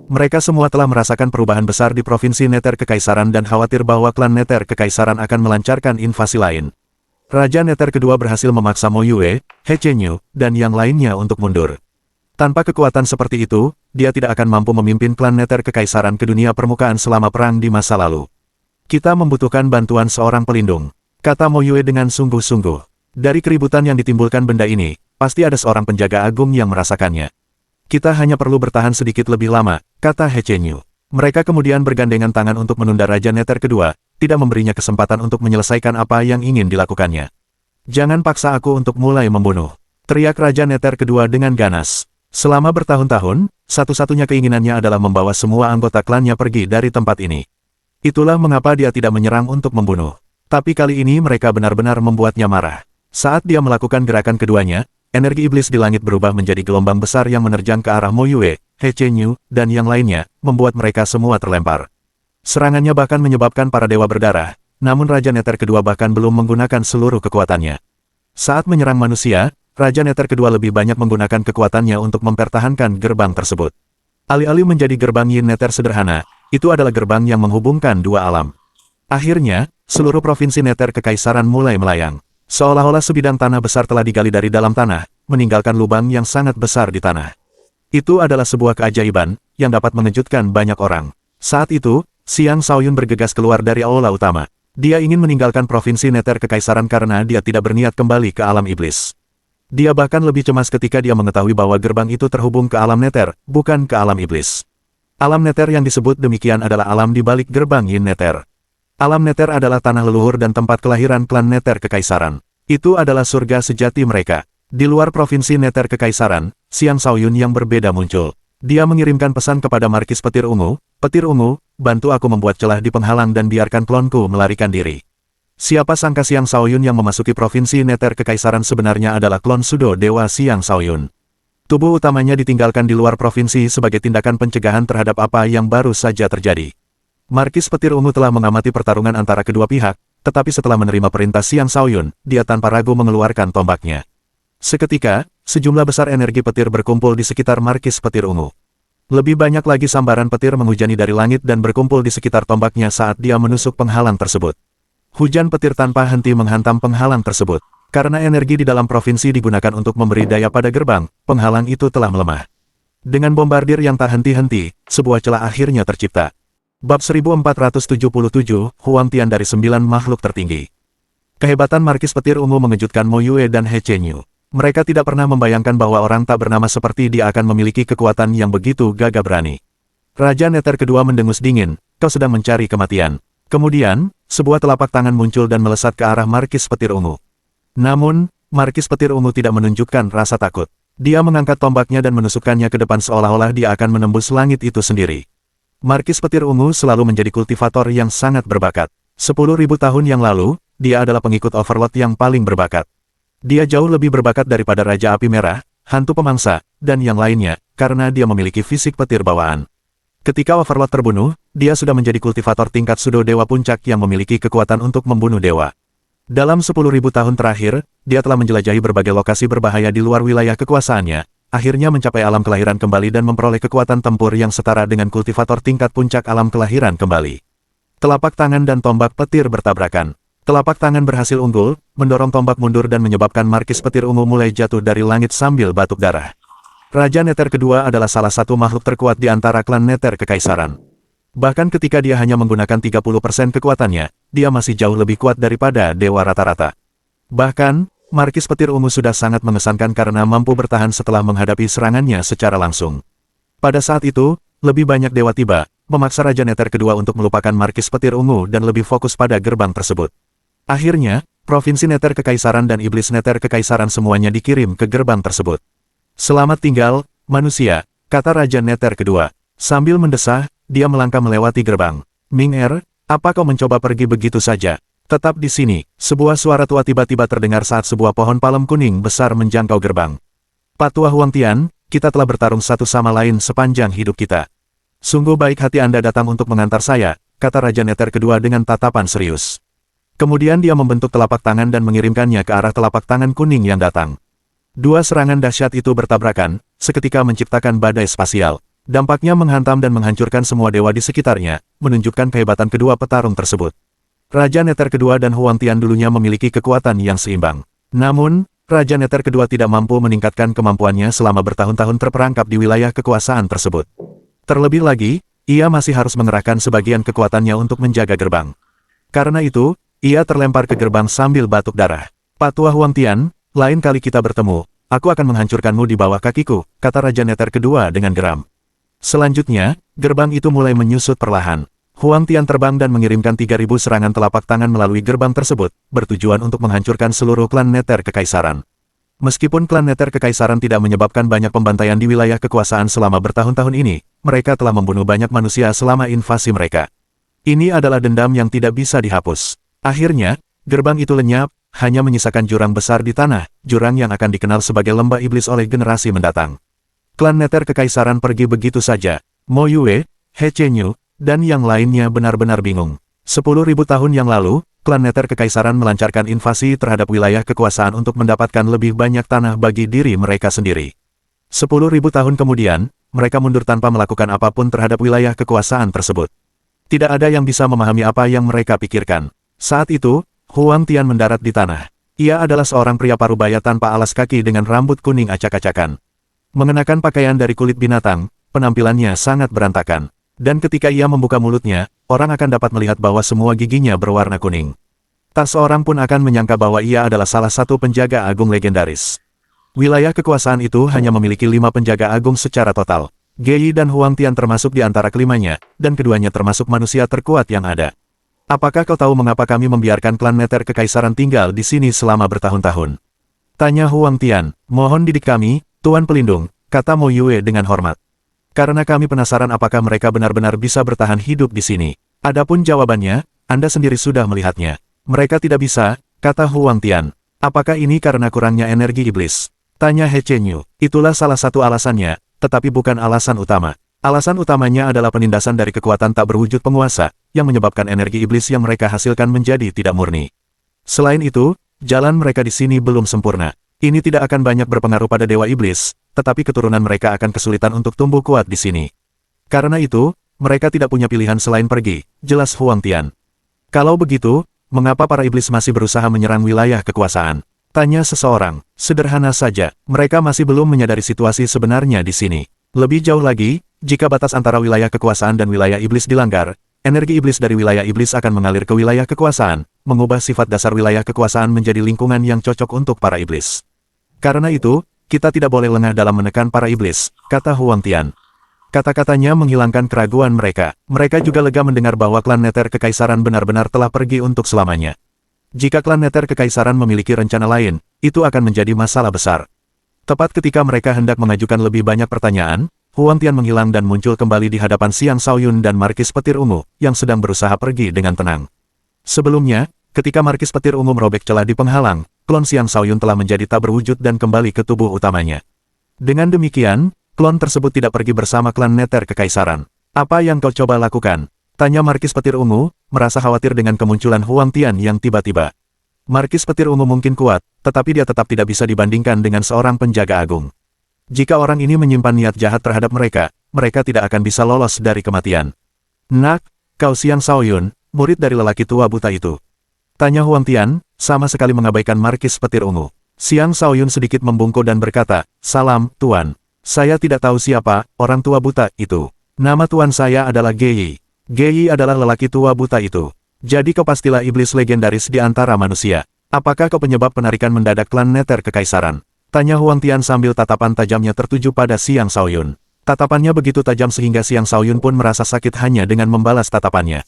Mereka semua telah merasakan perubahan besar di Provinsi Nether Kekaisaran dan khawatir bahwa klan Nether Kekaisaran akan melancarkan invasi lain. Raja Nether kedua berhasil memaksa Mo Yue, He Chenyu, dan yang lainnya untuk mundur. Tanpa kekuatan seperti itu, dia tidak akan mampu memimpin klan Nether Kekaisaran ke dunia permukaan selama perang di masa lalu. Kita membutuhkan bantuan seorang pelindung, kata Mo Yue dengan sungguh-sungguh. Dari keributan yang ditimbulkan benda ini, pasti ada seorang penjaga agung yang merasakannya. Kita hanya perlu bertahan sedikit lebih lama, kata He Chenyu. Mereka kemudian bergandengan tangan untuk menunda Raja Nether kedua, tidak memberinya kesempatan untuk menyelesaikan apa yang ingin dilakukannya. Jangan paksa aku untuk mulai membunuh, teriak Raja Nether kedua dengan ganas. Selama bertahun-tahun, satu-satunya keinginannya adalah membawa semua anggota klannya pergi dari tempat ini. Itulah mengapa dia tidak menyerang untuk membunuh. Tapi kali ini mereka benar-benar membuatnya marah. Saat dia melakukan gerakan keduanya, energi iblis di langit berubah menjadi gelombang besar yang menerjang ke arah Mo Yue, He Chenyu, dan yang lainnya, membuat mereka semua terlempar. Serangannya bahkan menyebabkan para dewa berdarah, namun Raja Nether kedua bahkan belum menggunakan seluruh kekuatannya. Saat menyerang manusia, Raja Nether kedua lebih banyak menggunakan kekuatannya untuk mempertahankan gerbang tersebut. Alih-alih menjadi gerbang Yin Nether sederhana, itu adalah gerbang yang menghubungkan dua alam. Akhirnya, seluruh Provinsi Nether Kekaisaran mulai melayang. Seolah-olah sebidang tanah besar telah digali dari dalam tanah, meninggalkan lubang yang sangat besar di tanah. Itu adalah sebuah keajaiban, yang dapat mengejutkan banyak orang. Saat itu, Xiang Shaoyun bergegas keluar dari aula utama. Dia ingin meninggalkan Provinsi Nether Kekaisaran karena dia tidak berniat kembali ke alam iblis. Dia bahkan lebih cemas ketika dia mengetahui bahwa gerbang itu terhubung ke alam Nether, bukan ke alam iblis. Alam Nether yang disebut demikian adalah alam di balik gerbang Yin Nether. Alam Nether adalah tanah leluhur dan tempat kelahiran klan Nether Kekaisaran. Itu adalah surga sejati mereka. Di luar Provinsi Nether Kekaisaran, Xiang Shaoyun yang berbeda muncul. Dia mengirimkan pesan kepada Markis Petir Ungu, bantu aku membuat celah di penghalang dan biarkan klonku melarikan diri. Siapa sangka Xiang Shaoyun yang memasuki Provinsi Nether Kekaisaran sebenarnya adalah klon Sudo Dewa Xiang Shaoyun. Tubuh utamanya ditinggalkan di luar provinsi sebagai tindakan pencegahan terhadap apa yang baru saja terjadi. Markis Petir Ungu telah mengamati pertarungan antara kedua pihak, tetapi setelah menerima perintah Xiang Shaoyun, dia tanpa ragu mengeluarkan tombaknya. Seketika, sejumlah besar energi petir berkumpul di sekitar Markis Petir Ungu. Lebih banyak lagi sambaran petir menghujani dari langit dan berkumpul di sekitar tombaknya saat dia menusuk penghalang tersebut. Hujan petir tanpa henti menghantam penghalang tersebut. Karena energi di dalam provinsi digunakan untuk memberi daya pada gerbang, penghalang itu telah melemah. Dengan bombardir yang tak henti-henti, sebuah celah akhirnya tercipta. Bab 1477, Huang Tian dari 9 makhluk tertinggi. Kehebatan Markis Petir Ungu mengejutkan Mo Yue dan He Chenyu. Mereka tidak pernah membayangkan bahwa orang tak bernama seperti dia akan memiliki kekuatan yang begitu gagah berani. Raja Neter kedua mendengus dingin, kau sedang mencari kematian. Kemudian, sebuah telapak tangan muncul dan melesat ke arah Markis Petir Ungu. Namun, Markis Petir Ungu tidak menunjukkan rasa takut. Dia mengangkat tombaknya dan menusukkannya ke depan seolah-olah dia akan menembus langit itu sendiri. Markis Petir Ungu selalu menjadi kultivator yang sangat berbakat. 10.000 tahun yang lalu, dia adalah pengikut Overlord yang paling berbakat. Dia jauh lebih berbakat daripada Raja Api Merah, Hantu Pemangsa, dan yang lainnya, karena dia memiliki fisik petir bawaan. Ketika Overlord terbunuh, dia sudah menjadi kultivator tingkat Sudo Dewa Puncak yang memiliki kekuatan untuk membunuh dewa. Dalam 10.000 tahun terakhir, dia telah menjelajahi berbagai lokasi berbahaya di luar wilayah kekuasaannya, akhirnya mencapai alam kelahiran kembali dan memperoleh kekuatan tempur yang setara dengan kultivator tingkat puncak alam kelahiran kembali. Telapak tangan dan tombak petir bertabrakan. Telapak tangan berhasil unggul, mendorong tombak mundur dan menyebabkan Markis Petir Ungu mulai jatuh dari langit sambil batuk darah. Raja Neter kedua adalah salah satu makhluk terkuat di antara klan Neter Kekaisaran. Bahkan ketika dia hanya menggunakan 30% kekuatannya, dia masih jauh lebih kuat daripada dewa rata-rata. Bahkan, Markis Petir Ungu sudah sangat mengesankan karena mampu bertahan setelah menghadapi serangannya secara langsung. Pada saat itu, lebih banyak dewa tiba, memaksa Raja Neter kedua untuk melupakan Markis Petir Ungu dan lebih fokus pada gerbang tersebut. Akhirnya, Provinsi Neter Kekaisaran dan Iblis Neter Kekaisaran semuanya dikirim ke gerbang tersebut. Selamat tinggal, manusia, kata Raja Neter kedua. Sambil mendesah, dia melangkah melewati gerbang. Ming Er, apa kau mencoba pergi begitu saja? Tetap di sini. Sebuah suara tua tiba-tiba terdengar saat sebuah pohon palem kuning besar menjangkau gerbang. Patua Huang Tian, kita telah bertarung satu sama lain sepanjang hidup kita. Sungguh baik hati Anda datang untuk mengantar saya, kata Raja Neter kedua dengan tatapan serius. Kemudian dia membentuk telapak tangan dan mengirimkannya ke arah telapak tangan kuning yang datang. Dua serangan dahsyat itu bertabrakan, seketika menciptakan badai spasial. Dampaknya menghantam dan menghancurkan semua dewa di sekitarnya, menunjukkan kehebatan kedua petarung tersebut. Raja Neter kedua dan Huang Tian dulunya memiliki kekuatan yang seimbang. Namun, Raja Neter kedua tidak mampu meningkatkan kemampuannya selama bertahun-tahun terperangkap di wilayah kekuasaan tersebut. Terlebih lagi, ia masih harus mengerahkan sebagian kekuatannya untuk menjaga gerbang. Karena itu, ia terlempar ke gerbang sambil batuk darah. Patua Huang Tian, lain kali kita bertemu, aku akan menghancurkanmu di bawah kakiku, kata Raja Neter kedua dengan geram. Selanjutnya, gerbang itu mulai menyusut perlahan. Huang Tian terbang dan mengirimkan 3.000 serangan telapak tangan melalui gerbang tersebut, bertujuan untuk menghancurkan seluruh klan Neter Kekaisaran. Meskipun klan Neter Kekaisaran tidak menyebabkan banyak pembantaian di wilayah kekuasaan selama bertahun-tahun ini, mereka telah membunuh banyak manusia selama invasi mereka. Ini adalah dendam yang tidak bisa dihapus. Akhirnya, gerbang itu lenyap, hanya menyisakan jurang besar di tanah, jurang yang akan dikenal sebagai lembah iblis oleh generasi mendatang. Klan Neter Kekaisaran pergi begitu saja. Mo Yue, He Chenyu, dan yang lainnya benar-benar bingung. 10.000 tahun yang lalu, klan Neter Kekaisaran melancarkan invasi terhadap wilayah kekuasaan untuk mendapatkan lebih banyak tanah bagi diri mereka sendiri. 10.000 tahun kemudian, mereka mundur tanpa melakukan apapun terhadap wilayah kekuasaan tersebut. Tidak ada yang bisa memahami apa yang mereka pikirkan. Saat itu, Huang Tian mendarat di tanah. Ia adalah seorang pria parubaya tanpa alas kaki dengan rambut kuning acak-acakan. Mengenakan pakaian dari kulit binatang, penampilannya sangat berantakan. Dan ketika ia membuka mulutnya, orang akan dapat melihat bahwa semua giginya berwarna kuning. Tak seorang pun akan menyangka bahwa ia adalah salah satu penjaga agung legendaris. Wilayah kekuasaan itu hanya memiliki 5 penjaga agung secara total. Gei dan Huang Tian termasuk di antara kelimanya, dan keduanya termasuk manusia terkuat yang ada. Apakah kau tahu mengapa kami membiarkan klan Neter Kekaisaran tinggal di sini selama bertahun-tahun? Tanya Huang Tian. Mohon didik kami, Tuan Pelindung, kata Mo Yue dengan hormat. Karena kami penasaran apakah mereka benar-benar bisa bertahan hidup di sini. Adapun jawabannya, Anda sendiri sudah melihatnya. Mereka tidak bisa, kata Huang Tian. Apakah ini karena kurangnya energi iblis? Tanya He Chenyu. Itulah salah satu alasannya, tetapi bukan alasan utama. Alasan utamanya adalah penindasan dari kekuatan tak berwujud penguasa, yang menyebabkan energi iblis yang mereka hasilkan menjadi tidak murni. Selain itu, jalan mereka di sini belum sempurna. Ini tidak akan banyak berpengaruh pada Dewa Iblis, tetapi keturunan mereka akan kesulitan untuk tumbuh kuat di sini. Karena itu, mereka tidak punya pilihan selain pergi, jelas Huang Tian. Kalau begitu, mengapa para iblis masih berusaha menyerang wilayah kekuasaan? Tanya seseorang. Sederhana saja, mereka masih belum menyadari situasi sebenarnya di sini. Lebih jauh lagi, jika batas antara wilayah kekuasaan dan wilayah iblis dilanggar, energi iblis dari wilayah iblis akan mengalir ke wilayah kekuasaan, mengubah sifat dasar wilayah kekuasaan menjadi lingkungan yang cocok untuk para iblis. Karena itu, kita tidak boleh lengah dalam menekan para iblis, kata Huang Tian. Kata-katanya menghilangkan keraguan mereka. Mereka juga lega mendengar bahwa klan Nether Kekaisaran benar-benar telah pergi untuk selamanya. Jika klan Nether Kekaisaran memiliki rencana lain, itu akan menjadi masalah besar. Tepat ketika mereka hendak mengajukan lebih banyak pertanyaan, Huang Tian menghilang dan muncul kembali di hadapan Xiang Shaoyun dan Markis Petir Ungu, yang sedang berusaha pergi dengan tenang. Sebelumnya, ketika Markis Petir Ungu merobek celah di penghalang, klon Xiang Shaoyun telah menjadi tak berwujud dan kembali ke tubuh utamanya. Dengan demikian, klon tersebut tidak pergi bersama klan Nether Kekaisaran. Apa yang kau coba lakukan? Tanya Markis Petir Ungu, merasa khawatir dengan kemunculan Huang Tian yang tiba-tiba. Markis Petir Ungu mungkin kuat, tetapi dia tetap tidak bisa dibandingkan dengan seorang penjaga agung. Jika orang ini menyimpan niat jahat terhadap mereka, mereka tidak akan bisa lolos dari kematian. Nak, kau Xiang Shaoyun, murid dari lelaki tua buta itu. Tanya Huang Tian, sama sekali mengabaikan Markis Petir Ungu. Xiang Shaoyun sedikit membungkuk dan berkata, "Salam, Tuan. Saya tidak tahu siapa orang tua buta itu. Nama Tuan saya adalah Gei. Gei adalah lelaki tua buta itu. Jadi kau pastilah iblis legendaris di antara manusia. Apakah kau penyebab penarikan mendadak klan Nether Kekaisaran?" Tanya Huang Tian sambil tatapan tajamnya tertuju pada Xiang Shaoyun. Tatapannya begitu tajam sehingga Xiang Shaoyun pun merasa sakit hanya dengan membalas tatapannya.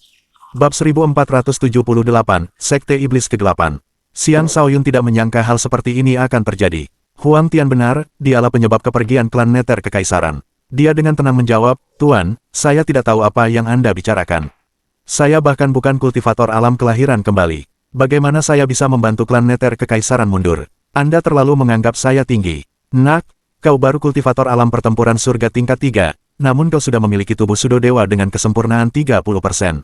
Bab 1478, Sekte Iblis Kegelapan. Xiang Shaoyun tidak menyangka hal seperti ini akan terjadi. Huang Tian benar, dialah penyebab kepergian klan Nether Kekaisaran. Dia dengan tenang menjawab, "Tuan, saya tidak tahu apa yang Anda bicarakan. Saya bahkan bukan kultivator alam kelahiran kembali. Bagaimana saya bisa membantu klan Nether Kekaisaran mundur? Anda terlalu menganggap saya tinggi. Nak, kau baru kultivator alam pertempuran surga tingkat 3, namun kau sudah memiliki tubuh Sudo Dewa dengan kesempurnaan 30%.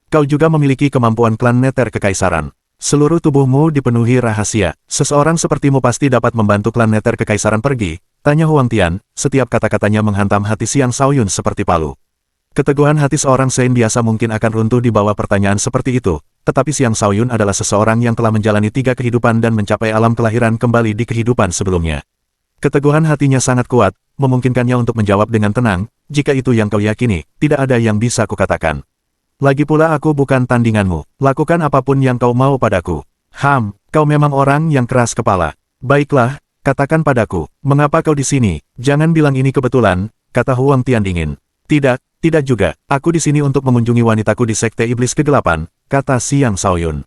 Kau juga memiliki kemampuan klan Nether Kekaisaran. Seluruh tubuhmu dipenuhi rahasia. Seseorang sepertimu pasti dapat membantu klan Nether Kekaisaran pergi." Tanya Huang Tian, setiap kata-katanya menghantam hati Xiang Shaoyun seperti palu. Keteguhan hati seorang Saint biasa mungkin akan runtuh di bawah pertanyaan seperti itu, tetapi Xiang Shaoyun adalah seseorang yang telah menjalani 3 kehidupan dan mencapai alam kelahiran kembali di kehidupan sebelumnya. Keteguhan hatinya sangat kuat, memungkinkannya untuk menjawab dengan tenang, "Jika itu yang kau yakini, tidak ada yang bisa kukatakan. Lagi pula aku bukan tandinganmu, lakukan apapun yang kau mau padaku." Kau memang orang yang keras kepala. Baiklah, katakan padaku, mengapa kau di sini? Jangan bilang ini kebetulan, kata Huang Tian dingin. Tidak juga, aku di sini untuk mengunjungi wanitaku di Sekte Iblis Kegelapan, kata Xiang Shaoyun.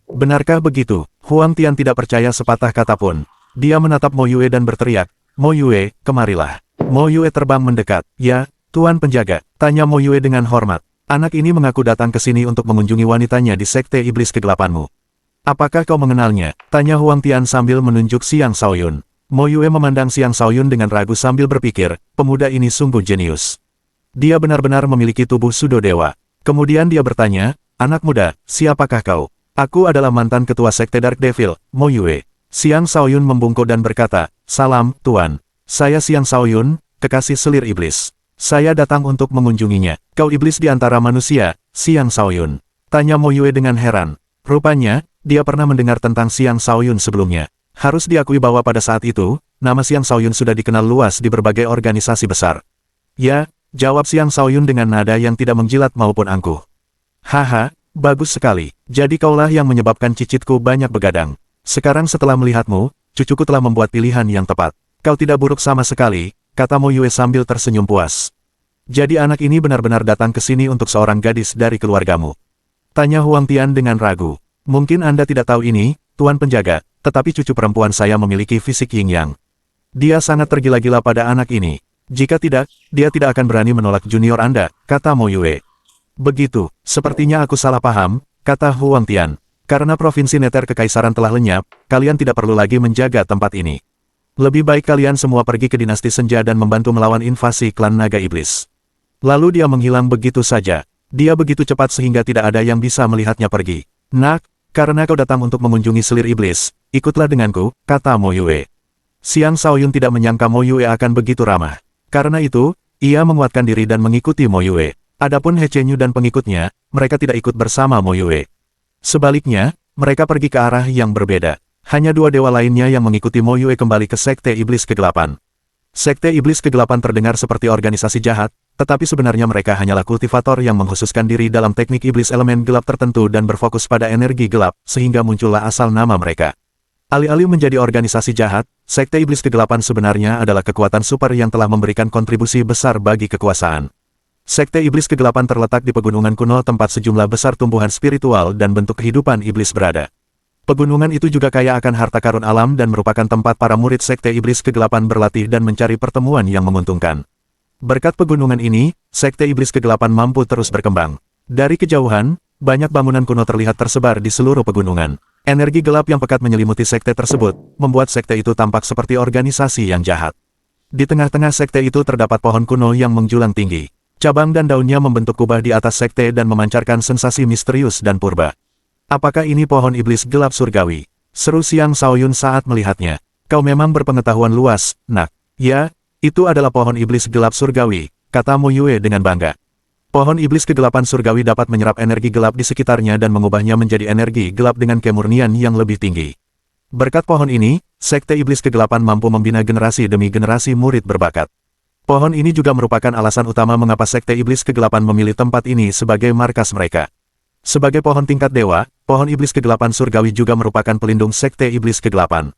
Benarkah begitu? Huang Tian tidak percaya sepatah kata pun. Dia menatap Mo Yue dan berteriak, "Mo Yue, kemarilah." Mo Yue terbang mendekat. "Ya, Tuan Penjaga," tanya Mo Yue dengan hormat. "Anak ini mengaku datang ke sini untuk mengunjungi wanitanya di Sekte Iblis Kegelapanmu. Apakah kau mengenalnya?" tanya Huang Tian sambil menunjuk Xiang Shaoyun. Mo Yue memandang Xiang Shaoyun dengan ragu sambil berpikir, pemuda ini sungguh jenius. Dia benar-benar memiliki tubuh Sudo Dewa. Kemudian dia bertanya, "Anak muda, siapakah kau?" "Aku adalah mantan ketua Sekte Dark Devil, Mo Yue." Xiang Shaoyun membungkuk dan berkata, "Salam, Tuan. Saya Xiang Shaoyun, kekasih selir iblis. Saya datang untuk mengunjunginya." "Kau iblis di antara manusia, Xiang Shaoyun?" tanya Mo Yue dengan heran. Rupanya, dia pernah mendengar tentang Xiang Shaoyun sebelumnya. Harus diakui bahwa pada saat itu, nama Xiang Shaoyun sudah dikenal luas di berbagai organisasi besar. "Ya," jawab Xiang Shaoyun dengan nada yang tidak menjilat maupun angkuh. "Haha, bagus sekali. Jadi kaulah yang menyebabkan cicitku banyak begadang. Sekarang setelah melihatmu, cucuku telah membuat pilihan yang tepat. Kau tidak buruk sama sekali," kata Mo Yue sambil tersenyum puas. "Jadi anak ini benar-benar datang ke sini untuk seorang gadis dari keluargamu?" tanya Huang Tian dengan ragu. "Mungkin Anda tidak tahu ini, Tuan Penjaga, tetapi cucu perempuan saya memiliki fisik yin-yang. Dia sangat tergila-gila pada anak ini. Jika tidak, dia tidak akan berani menolak junior Anda," kata Mo Yue. "Begitu, sepertinya aku salah paham," kata Huang Tian. "Karena provinsi Nether Kekaisaran telah lenyap, kalian tidak perlu lagi menjaga tempat ini. Lebih baik kalian semua pergi ke dinasti Senja dan membantu melawan invasi klan naga iblis." Lalu dia menghilang begitu saja. Dia begitu cepat sehingga tidak ada yang bisa melihatnya pergi. "Nak, karena kau datang untuk mengunjungi selir iblis, ikutlah denganku," kata Mo Yue. Xiang Shaoyun tidak menyangka Mo Yue akan begitu ramah. Karena itu, ia menguatkan diri dan mengikuti Mo Yue. Adapun He Chenyu dan pengikutnya, mereka tidak ikut bersama Mo Yue. Sebaliknya, mereka pergi ke arah yang berbeda. Hanya dua dewa lainnya yang mengikuti Mo Yue kembali ke Sekte Iblis Kegelapan. Sekte Iblis Kegelapan terdengar seperti organisasi jahat, tetapi sebenarnya mereka hanyalah kultivator yang mengkhususkan diri dalam teknik iblis elemen gelap tertentu dan berfokus pada energi gelap, sehingga muncullah asal nama mereka. Alih-alih menjadi organisasi jahat, Sekte Iblis Kegelapan sebenarnya adalah kekuatan super yang telah memberikan kontribusi besar bagi kekuasaan. Sekte Iblis Kegelapan terletak di pegunungan kuno tempat sejumlah besar tumbuhan spiritual dan bentuk kehidupan iblis berada. Pegunungan itu juga kaya akan harta karun alam dan merupakan tempat para murid Sekte Iblis Kegelapan berlatih dan mencari pertemuan yang menguntungkan. Berkat pegunungan ini, Sekte Iblis Kegelapan mampu terus berkembang. Dari kejauhan, banyak bangunan kuno terlihat tersebar di seluruh pegunungan. Energi gelap yang pekat menyelimuti sekte tersebut, membuat sekte itu tampak seperti organisasi yang jahat. Di tengah-tengah sekte itu terdapat pohon kuno yang menjulang tinggi. Cabang dan daunnya membentuk kubah di atas sekte dan memancarkan sensasi misterius dan purba. Apakah ini pohon iblis gelap surgawi? Seru Xiang Shaoyun saat melihatnya. Kau memang berpengetahuan luas, nak. Ya, itu adalah pohon iblis gelap surgawi, kata Mo Yue dengan bangga. Pohon iblis kegelapan surgawi dapat menyerap energi gelap di sekitarnya dan mengubahnya menjadi energi gelap dengan kemurnian yang lebih tinggi. Berkat pohon ini, Sekte Iblis Kegelapan mampu membina generasi demi generasi murid berbakat. Pohon ini juga merupakan alasan utama mengapa Sekte Iblis Kegelapan memilih tempat ini sebagai markas mereka. Sebagai pohon tingkat dewa, pohon iblis kegelapan surgawi juga merupakan pelindung Sekte Iblis Kegelapan.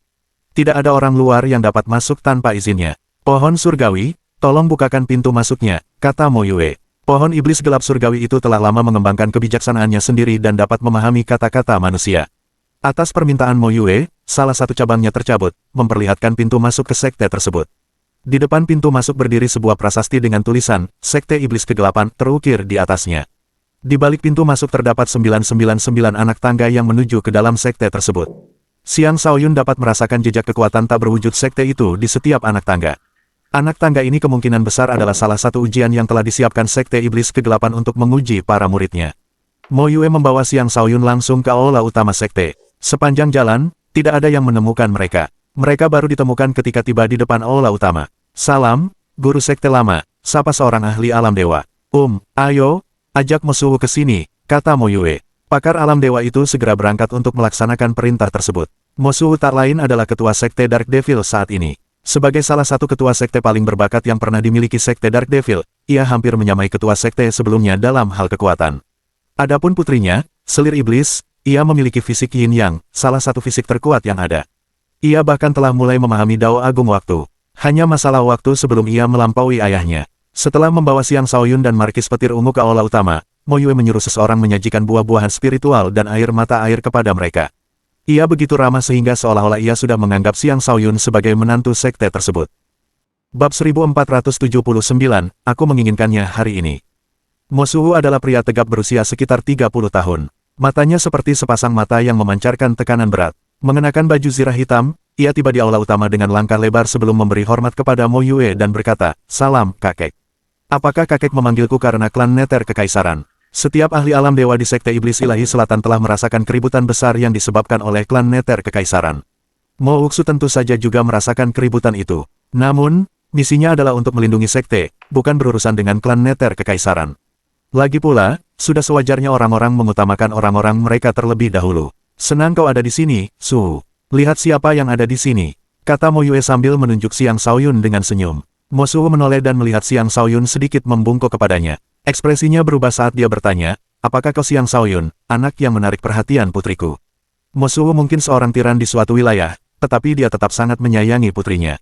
Tidak ada orang luar yang dapat masuk tanpa izinnya. Pohon surgawi, tolong bukakan pintu masuknya, kata Mo Yue. Pohon iblis gelap surgawi itu telah lama mengembangkan kebijaksanaannya sendiri dan dapat memahami kata-kata manusia. Atas permintaan Mo Yue, salah satu cabangnya tercabut, memperlihatkan pintu masuk ke sekte tersebut. Di depan pintu masuk berdiri sebuah prasasti dengan tulisan, Sekte Iblis Kegelapan, terukir di atasnya. Di balik pintu masuk terdapat 999 anak tangga yang menuju ke dalam sekte tersebut. Xiang Shaoyun dapat merasakan jejak kekuatan tak berwujud sekte itu di setiap anak tangga. Anak tangga ini kemungkinan besar adalah salah satu ujian yang telah disiapkan Sekte Iblis Kegelapan untuk menguji para muridnya. Mo Yue membawa Xiang Shaoyun langsung ke aula utama sekte. Sepanjang jalan, tidak ada yang menemukan mereka. Mereka baru ditemukan ketika tiba di depan aula utama. Salam, guru sekte lama, sapa seorang ahli alam dewa. Ayo, ajak musuh ke sini, kata Mo Yue. Pakar alam dewa itu segera berangkat untuk melaksanakan perintah tersebut. Musuh tak lain adalah ketua sekte Dark Devil saat ini. Sebagai salah satu ketua sekte paling berbakat yang pernah dimiliki sekte Dark Devil, ia hampir menyamai ketua sekte sebelumnya dalam hal kekuatan. Adapun putrinya, Selir Iblis, ia memiliki fisik Yin Yang, salah satu fisik terkuat yang ada. Ia bahkan telah mulai memahami Dao Agung Waktu. Hanya masalah waktu sebelum ia melampaui ayahnya. Setelah membawa Xiang Shaoyun dan Markis Petir Ungu ke aula utama, Mo Yue menyuruh seseorang menyajikan buah-buahan spiritual dan air mata air kepada mereka. Ia begitu ramah sehingga seolah-olah ia sudah menganggap Xiang Shaoyun sebagai menantu sekte tersebut. Bab 1479, aku menginginkannya hari ini. Mo Suhu adalah pria tegap berusia sekitar 30 tahun. Matanya seperti sepasang mata yang memancarkan tekanan berat. Mengenakan baju zirah hitam, ia tiba di aula utama dengan langkah lebar sebelum memberi hormat kepada Mo Yue dan berkata, "Salam, kakek. Apakah kakek memanggilku karena klan Neter Kekaisaran?" Setiap ahli alam dewa di Sekte Iblis Ilahi Selatan telah merasakan keributan besar yang disebabkan oleh klan Neter Kekaisaran. Mo Wuxu tentu saja juga merasakan keributan itu. Namun, misinya adalah untuk melindungi sekte, bukan berurusan dengan klan Neter Kekaisaran. Lagi pula, sudah sewajarnya orang-orang mengutamakan orang-orang mereka terlebih dahulu. Senang kau ada di sini, Su. Lihat siapa yang ada di sini, kata Mo Yue sambil menunjuk Xiang Shaoyun dengan senyum. Mo Suhu menoleh dan melihat Xiang Shaoyun sedikit membungkuk kepadanya. Ekspresinya berubah saat dia bertanya, apakah kau Xiang Shaoyun, anak yang menarik perhatian putriku? Mo Suhu mungkin seorang tiran di suatu wilayah, tetapi dia tetap sangat menyayangi putrinya.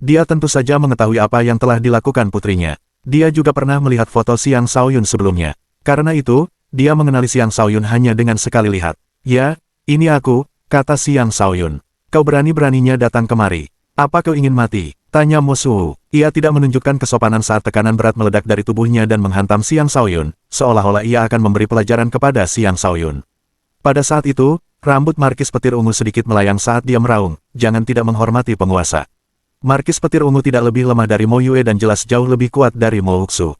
Dia tentu saja mengetahui apa yang telah dilakukan putrinya. Dia juga pernah melihat foto Xiang Shaoyun sebelumnya. Karena itu, dia mengenali Xiang Shaoyun hanya dengan sekali lihat. Ya, ini aku, kata Xiang Shaoyun. Kau berani-beraninya datang kemari. Apa kau ingin mati? Tanya Mo Suhu. Ia tidak menunjukkan kesopanan saat tekanan berat meledak dari tubuhnya dan menghantam Xiang Shaoyun, seolah-olah ia akan memberi pelajaran kepada Xiang Shaoyun. Pada saat itu, rambut Markis Petir Ungu sedikit melayang saat dia meraung, jangan tidak menghormati penguasa. Markis Petir Ungu tidak lebih lemah dari Mo Yue dan jelas jauh lebih kuat dari Mo Wuxu.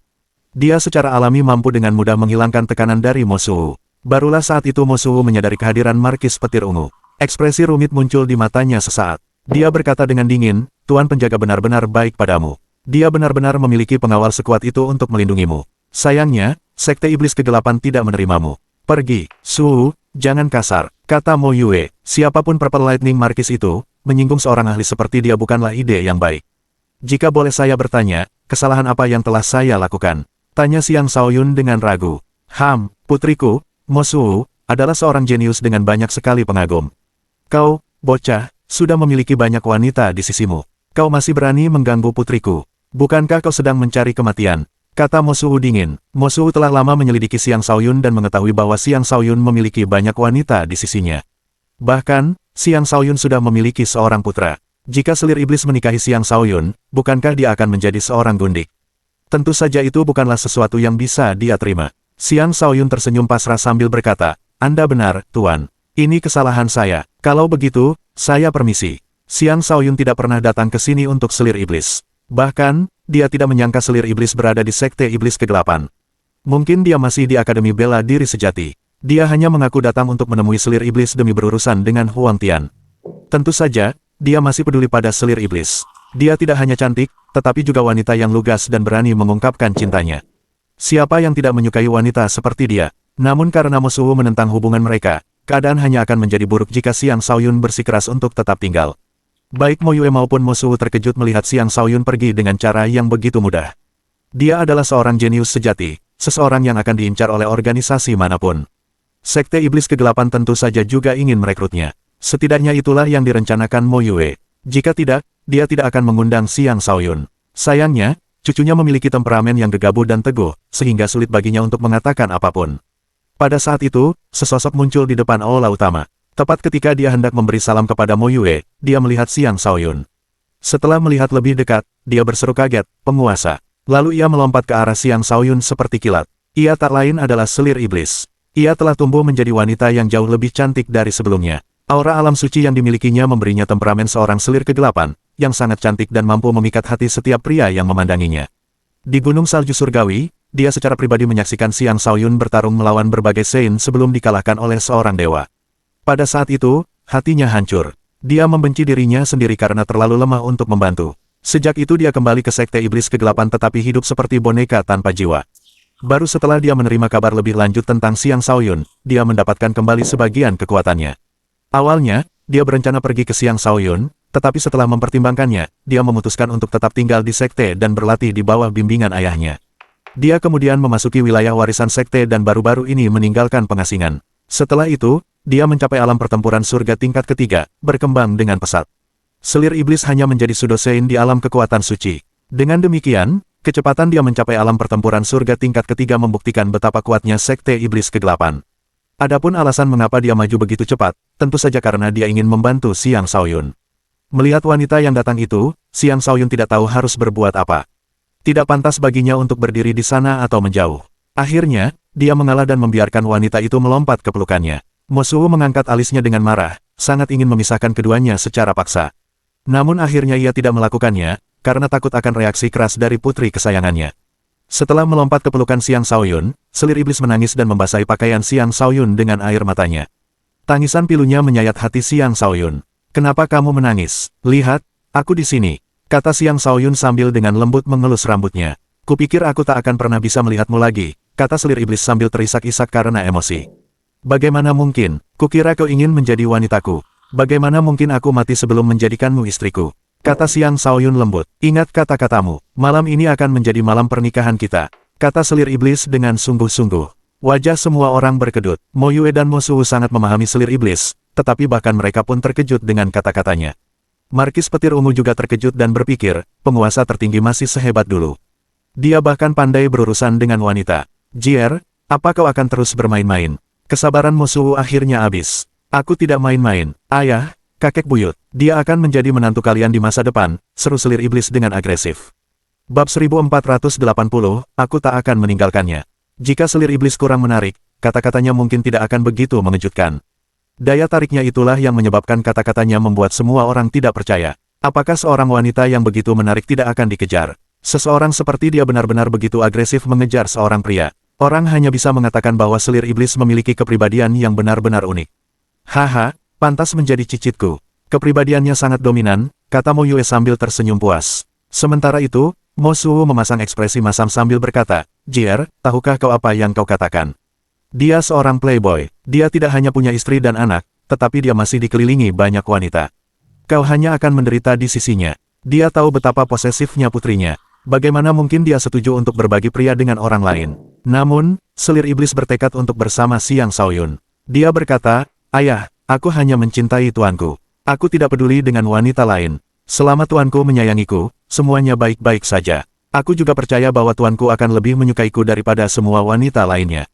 Dia secara alami mampu dengan mudah menghilangkan tekanan dari Mo Suhu. Barulah saat itu Mo Suhu menyadari kehadiran Markis Petir Ungu. Ekspresi rumit muncul di matanya sesaat. Dia berkata dengan dingin, Tuan penjaga benar-benar baik padamu. Dia benar-benar memiliki pengawal sekuat itu untuk melindungimu. Sayangnya, Sekte Iblis Kegelapan tidak menerimamu. Pergi, Suhu, jangan kasar. Kata Mo Yue, siapapun Purple Lightning Marquis itu, menyinggung seorang ahli seperti dia bukanlah ide yang baik. Jika boleh saya bertanya, kesalahan apa yang telah saya lakukan? Tanya Xiang Shaoyun dengan ragu. Putriku, Mo Suwu, adalah seorang jenius dengan banyak sekali pengagum. Kau, bocah, sudah memiliki banyak wanita di sisimu. Kau masih berani mengganggu putriku. Bukankah kau sedang mencari kematian? Kata Mo Suwu dingin. Mo Suwu telah lama menyelidiki Xiang Shaoyun dan mengetahui bahwa Xiang Shaoyun memiliki banyak wanita di sisinya. Bahkan, Xiang Shaoyun sudah memiliki seorang putra. Jika selir iblis menikahi Xiang Shaoyun, bukankah dia akan menjadi seorang gundik? Tentu saja itu bukanlah sesuatu yang bisa dia terima. Xiang Shaoyun tersenyum pasrah sambil berkata, Anda benar, Tuan. Ini kesalahan saya. Kalau begitu, saya permisi. Xiang Shaoyun tidak pernah datang ke sini untuk selir iblis. Bahkan, dia tidak menyangka selir iblis berada di Sekte Iblis Kegelapan. Mungkin dia masih di Akademi Bela Diri Sejati. Dia hanya mengaku datang untuk menemui selir iblis demi berurusan dengan Huang Tian. Tentu saja, dia masih peduli pada selir iblis. Dia tidak hanya cantik, tetapi juga wanita yang lugas dan berani mengungkapkan cintanya. Siapa yang tidak menyukai wanita seperti dia? Namun karena Mo Suwu menentang hubungan mereka, keadaan hanya akan menjadi buruk jika Xiang Shaoyun bersikeras untuk tetap tinggal. Baik Mo Yue maupun Mo Suwu terkejut melihat Xiang Shaoyun pergi dengan cara yang begitu mudah. Dia adalah seorang jenius sejati, seseorang yang akan diincar oleh organisasi manapun. Sekte Iblis Kegelapan tentu saja juga ingin merekrutnya. Setidaknya itulah yang direncanakan Mo Yue. Jika tidak, dia tidak akan mengundang Xiang Shaoyun. Sayangnya, cucunya memiliki temperamen yang gegabah dan teguh, sehingga sulit baginya untuk mengatakan apapun. Pada saat itu, sesosok muncul di depan aula utama. Tepat ketika dia hendak memberi salam kepada Mo Yue, dia melihat Xiang Shaoyun. Setelah melihat lebih dekat, dia berseru kaget, penguasa. Lalu ia melompat ke arah Xiang Shaoyun seperti kilat. Ia tak lain adalah selir iblis. Ia telah tumbuh menjadi wanita yang jauh lebih cantik dari sebelumnya. Aura alam suci yang dimilikinya memberinya temperamen seorang selir kegelapan, yang sangat cantik dan mampu memikat hati setiap pria yang memandanginya. Di Gunung Salju Surgawi, dia secara pribadi menyaksikan Xiang Shaoyun bertarung melawan berbagai Sein sebelum dikalahkan oleh seorang dewa. Pada saat itu, hatinya hancur. Dia membenci dirinya sendiri karena terlalu lemah untuk membantu. Sejak itu dia kembali ke Sekte Iblis Kegelapan tetapi hidup seperti boneka tanpa jiwa. Baru setelah dia menerima kabar lebih lanjut tentang Xiang Shaoyun, dia mendapatkan kembali sebagian kekuatannya. Awalnya, dia berencana pergi ke Xiang Shaoyun, tetapi setelah mempertimbangkannya, dia memutuskan untuk tetap tinggal di Sekte dan berlatih di bawah bimbingan ayahnya. Dia kemudian memasuki wilayah warisan Sekte dan baru-baru ini meninggalkan pengasingan. Setelah itu, dia mencapai alam pertempuran surga tingkat ketiga, berkembang dengan pesat. Selir iblis hanya menjadi Sudosein di alam kekuatan suci. Dengan demikian, kecepatan dia mencapai alam pertempuran surga tingkat ketiga membuktikan betapa kuatnya Sekte Iblis Kegelapan. Adapun alasan mengapa dia maju begitu cepat, tentu saja karena dia ingin membantu Xiang Shaoyun. Melihat wanita yang datang itu, Xiang Shaoyun tidak tahu harus berbuat apa. Tidak pantas baginya untuk berdiri di sana atau menjauh. Akhirnya, dia mengalah dan membiarkan wanita itu melompat ke pelukannya. Mo Suwu mengangkat alisnya dengan marah, sangat ingin memisahkan keduanya secara paksa. Namun akhirnya ia tidak melakukannya, karena takut akan reaksi keras dari putri kesayangannya. Setelah melompat ke pelukan Xiang Shaoyun, selir iblis menangis dan membasahi pakaian Xiang Shaoyun dengan air matanya. Tangisan pilunya menyayat hati Xiang Shaoyun. Kenapa kamu menangis? Lihat, aku di sini, kata Xiang Shaoyun sambil dengan lembut mengelus rambutnya. Kupikir aku tak akan pernah bisa melihatmu lagi, kata selir iblis sambil terisak-isak karena emosi. Bagaimana mungkin? Kukira kau ingin menjadi wanitaku. Bagaimana mungkin aku mati sebelum menjadikanmu istriku? Kata Xiang Shaoyun lembut. Ingat kata-katamu. Malam ini akan menjadi malam pernikahan kita. Kata selir iblis dengan sungguh-sungguh. Wajah semua orang berkedut. Mo Yue dan Mo Suwu sangat memahami selir iblis, tetapi bahkan mereka pun terkejut dengan kata-katanya. Markis Petir Ungu juga terkejut dan berpikir, penguasa tertinggi masih sehebat dulu. Dia bahkan pandai berurusan dengan wanita. Jier, apa kau akan terus bermain-main? Kesabaran Mo Suwu akhirnya habis. Aku tidak main-main. Ayah, kakek buyut, dia akan menjadi menantu kalian di masa depan, seru selir iblis dengan agresif. Bab 1480, aku tak akan meninggalkannya. Jika selir iblis kurang menarik, kata-katanya mungkin tidak akan begitu mengejutkan. Daya tariknya itulah yang menyebabkan kata-katanya membuat semua orang tidak percaya. Apakah seorang wanita yang begitu menarik tidak akan dikejar? Seseorang seperti dia benar-benar begitu agresif mengejar seorang pria. Orang hanya bisa mengatakan bahwa selir iblis memiliki kepribadian yang benar-benar unik. Haha, pantas menjadi cicitku. Kepribadiannya sangat dominan, kata Mo Yue sambil tersenyum puas. Sementara itu, Mo Suwu memasang ekspresi masam sambil berkata, Jier, tahukah kau apa yang kau katakan? Dia seorang playboy. Dia tidak hanya punya istri dan anak, tetapi dia masih dikelilingi banyak wanita. Kau hanya akan menderita di sisinya. Dia tahu betapa posesifnya putrinya. Bagaimana mungkin dia setuju untuk berbagi pria dengan orang lain? Namun, selir iblis bertekad untuk bersama Xiang Shaoyun. Dia berkata, "Ayah, aku hanya mencintai tuanku. Aku tidak peduli dengan wanita lain. Selama tuanku menyayangiku, semuanya baik-baik saja. Aku juga percaya bahwa tuanku akan lebih menyukaiku daripada semua wanita lainnya."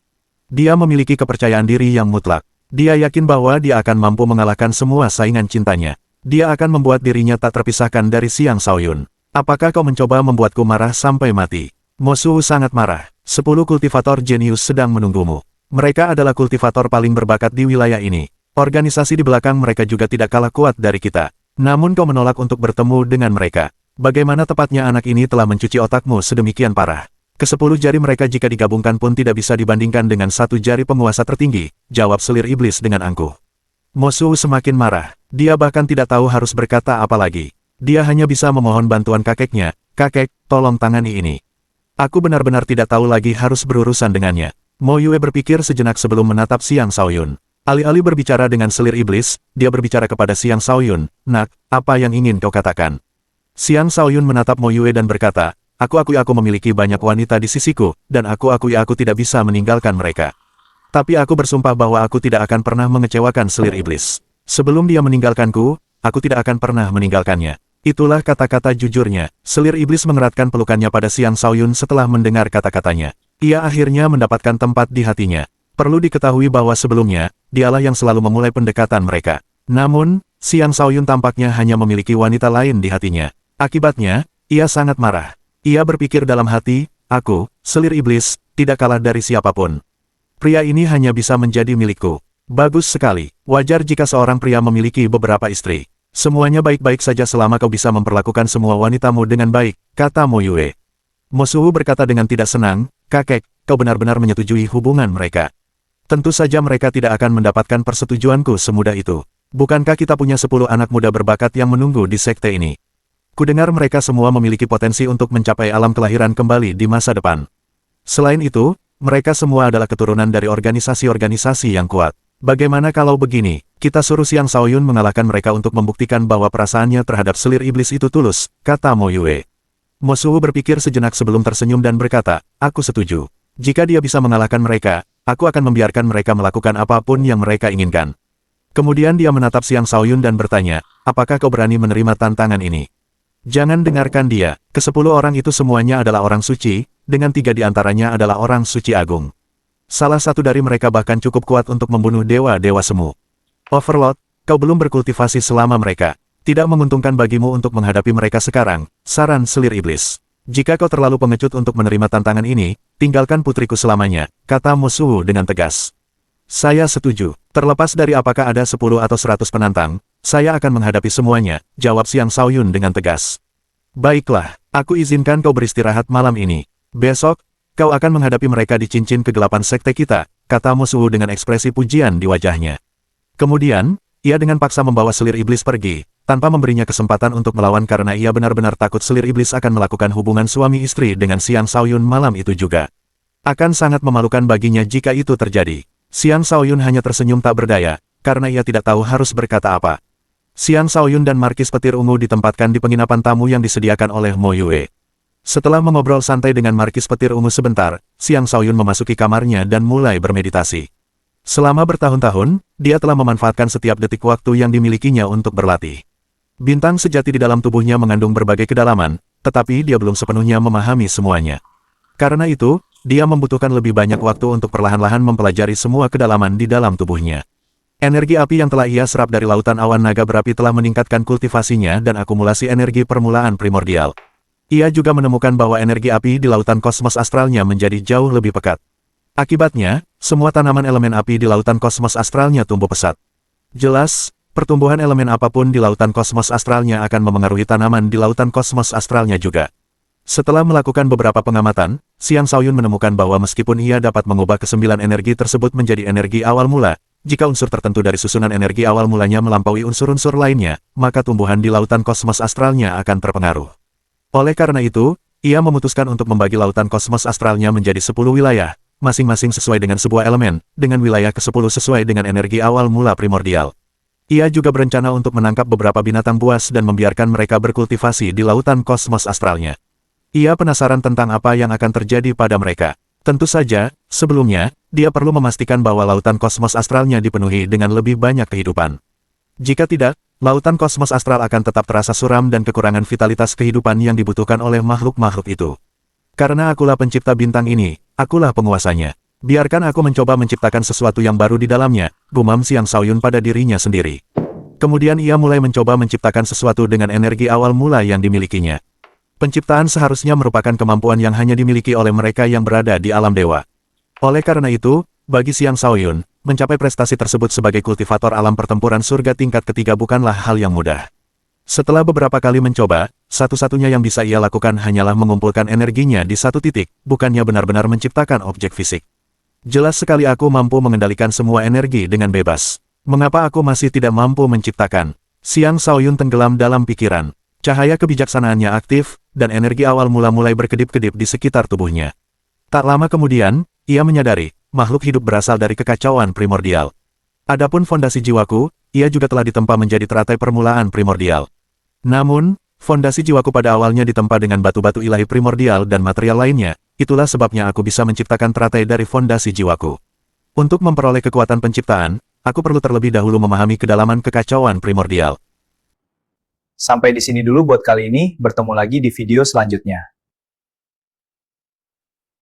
Dia memiliki kepercayaan diri yang mutlak. Dia yakin bahwa dia akan mampu mengalahkan semua saingan cintanya. Dia akan membuat dirinya tak terpisahkan dari Xiang Shaoyun. Apakah kau mencoba membuatku marah sampai mati? Mo Su sangat marah. 10 kultivator jenius sedang menunggumu. Mereka adalah kultivator paling berbakat di wilayah ini. Organisasi di belakang mereka juga tidak kalah kuat dari kita. Namun kau menolak untuk bertemu dengan mereka. Bagaimana tepatnya anak ini telah mencuci otakmu sedemikian parah? Ke-10 jari mereka jika digabungkan pun tidak bisa dibandingkan dengan 1 jari penguasa tertinggi, jawab selir iblis dengan angkuh. Mo Su semakin marah. Dia bahkan tidak tahu harus berkata apa lagi. Dia hanya bisa memohon bantuan kakeknya. "Kakek, tolong tangani ini. Aku benar-benar tidak tahu lagi harus berurusan dengannya." Mo Yue berpikir sejenak sebelum menatap Xiang Shaoyun. Alih-alih berbicara dengan selir iblis, dia berbicara kepada Xiang Shaoyun. "Nak, apa yang ingin kau katakan?" Xiang Shaoyun menatap Mo Yue dan berkata, Aku akui aku memiliki banyak wanita di sisiku, dan aku akui aku tidak bisa meninggalkan mereka. Tapi aku bersumpah bahwa aku tidak akan pernah mengecewakan selir iblis. Sebelum dia meninggalkanku, aku tidak akan pernah meninggalkannya." Itulah kata-kata jujurnya. Selir iblis mengeratkan pelukannya pada Xiang Shaoyun setelah mendengar kata-katanya. Ia akhirnya mendapatkan tempat di hatinya. Perlu diketahui bahwa sebelumnya, dialah yang selalu memulai pendekatan mereka. Namun, Xiang Shaoyun tampaknya hanya memiliki wanita lain di hatinya. Akibatnya, ia sangat marah. Ia berpikir dalam hati, "Aku, selir iblis, tidak kalah dari siapapun. Pria ini hanya bisa menjadi milikku." Bagus sekali. Wajar jika seorang pria memiliki beberapa istri. Semuanya baik-baik saja selama kau bisa memperlakukan semua wanitamu dengan baik, kata Mo Yue. Mo Suhu berkata dengan tidak senang, "Kakek, kau benar-benar menyetujui hubungan mereka. Tentu saja mereka tidak akan mendapatkan persetujuanku semudah itu. Bukankah kita punya 10 anak muda berbakat yang menunggu di sekte ini? Kudengar mereka semua memiliki potensi untuk mencapai alam kelahiran kembali di masa depan. Selain itu, mereka semua adalah keturunan dari organisasi-organisasi yang kuat. Bagaimana kalau begini, kita suruh Xiang Shaoyun mengalahkan mereka untuk membuktikan bahwa perasaannya terhadap selir iblis itu tulus," kata Mo Yue. Mo Suhu berpikir sejenak sebelum tersenyum dan berkata, "Aku setuju. Jika dia bisa mengalahkan mereka, aku akan membiarkan mereka melakukan apapun yang mereka inginkan." Kemudian dia menatap Xiang Shaoyun dan bertanya, "Apakah kau berani menerima tantangan ini?" "Jangan dengarkan dia. Ke-10 orang itu semuanya adalah orang suci, dengan 3 di antaranya adalah orang suci agung. Salah satu dari mereka bahkan cukup kuat untuk membunuh dewa-dewa semu. Overlord, kau belum berkultivasi selama mereka. Tidak menguntungkan bagimu untuk menghadapi mereka sekarang," saran selir iblis. "Jika kau terlalu pengecut untuk menerima tantangan ini, tinggalkan putriku selamanya," kata Mo Suhu dengan tegas. "Saya setuju. Terlepas dari apakah ada 10 atau 100 penantang, saya akan menghadapi semuanya," jawab Xiang Shaoyun dengan tegas. "Baiklah, aku izinkan kau beristirahat malam ini. Besok, kau akan menghadapi mereka di cincin kegelapan sekte kita," kata Mo Suhu dengan ekspresi pujian di wajahnya. Kemudian, ia dengan paksa membawa selir iblis pergi, tanpa memberinya kesempatan untuk melawan karena ia benar-benar takut selir iblis akan melakukan hubungan suami istri dengan Xiang Shaoyun malam itu juga. Akan sangat memalukan baginya jika itu terjadi. Xiang Shaoyun hanya tersenyum tak berdaya, karena ia tidak tahu harus berkata apa. Xiang Shaoyun dan Markis Petir Ungu ditempatkan di penginapan tamu yang disediakan oleh Mo Yue. Setelah mengobrol santai dengan Markis Petir Ungu sebentar, Xiang Shaoyun memasuki kamarnya dan mulai bermeditasi. Selama bertahun-tahun, dia telah memanfaatkan setiap detik waktu yang dimilikinya untuk berlatih. Bintang sejati di dalam tubuhnya mengandung berbagai kedalaman, tetapi dia belum sepenuhnya memahami semuanya. Karena itu, dia membutuhkan lebih banyak waktu untuk perlahan-lahan mempelajari semua kedalaman di dalam tubuhnya. Energi api yang telah ia serap dari lautan awan naga berapi telah meningkatkan kultivasinya dan akumulasi energi permulaan primordial. Ia juga menemukan bahwa energi api di lautan kosmos astralnya menjadi jauh lebih pekat. Akibatnya, semua tanaman elemen api di lautan kosmos astralnya tumbuh pesat. Jelas, pertumbuhan elemen apapun di lautan kosmos astralnya akan memengaruhi tanaman di lautan kosmos astralnya juga. Setelah melakukan beberapa pengamatan, Xiang Shaoyun menemukan bahwa meskipun ia dapat mengubah ke-9 energi tersebut menjadi energi awal mula, jika unsur tertentu dari susunan energi awal mulanya melampaui unsur-unsur lainnya, maka tumbuhan di lautan kosmos astralnya akan terpengaruh. Oleh karena itu, ia memutuskan untuk membagi lautan kosmos astralnya menjadi 10 wilayah, masing-masing sesuai dengan sebuah elemen, dengan wilayah ke-10 sesuai dengan energi awal mula primordial. Ia juga berencana untuk menangkap beberapa binatang buas dan membiarkan mereka berkultivasi di lautan kosmos astralnya. Ia penasaran tentang apa yang akan terjadi pada mereka. Tentu saja, sebelumnya, dia perlu memastikan bahwa lautan kosmos astralnya dipenuhi dengan lebih banyak kehidupan. Jika tidak, lautan kosmos astral akan tetap terasa suram dan kekurangan vitalitas kehidupan yang dibutuhkan oleh makhluk-makhluk itu. Karena akulah pencipta bintang ini, akulah penguasanya. Biarkan aku mencoba menciptakan sesuatu yang baru di dalamnya, gumam Xiang Shaoyun pada dirinya sendiri. Kemudian ia mulai mencoba menciptakan sesuatu dengan energi awal mula yang dimilikinya. Penciptaan seharusnya merupakan kemampuan yang hanya dimiliki oleh mereka yang berada di alam dewa. Oleh karena itu, bagi Xiang Shaoyun, mencapai prestasi tersebut sebagai kultivator alam pertempuran surga tingkat ketiga bukanlah hal yang mudah. Setelah beberapa kali mencoba, satu-satunya yang bisa ia lakukan hanyalah mengumpulkan energinya di satu titik, bukannya benar-benar menciptakan objek fisik. Jelas sekali aku mampu mengendalikan semua energi dengan bebas. Mengapa aku masih tidak mampu menciptakan? Xiang Shaoyun tenggelam dalam pikiran. Cahaya kebijaksanaannya aktif, dan energi awal mula mulai berkedip-kedip di sekitar tubuhnya. Tak lama kemudian, ia menyadari, makhluk hidup berasal dari kekacauan primordial. Adapun fondasi jiwaku, ia juga telah ditempa menjadi teratai permulaan primordial. Namun, fondasi jiwaku pada awalnya ditempa dengan batu-batu ilahi primordial dan material lainnya, itulah sebabnya aku bisa menciptakan teratai dari fondasi jiwaku. Untuk memperoleh kekuatan penciptaan, aku perlu terlebih dahulu memahami kedalaman kekacauan primordial. Sampai di sini dulu buat kali ini, bertemu lagi di video selanjutnya.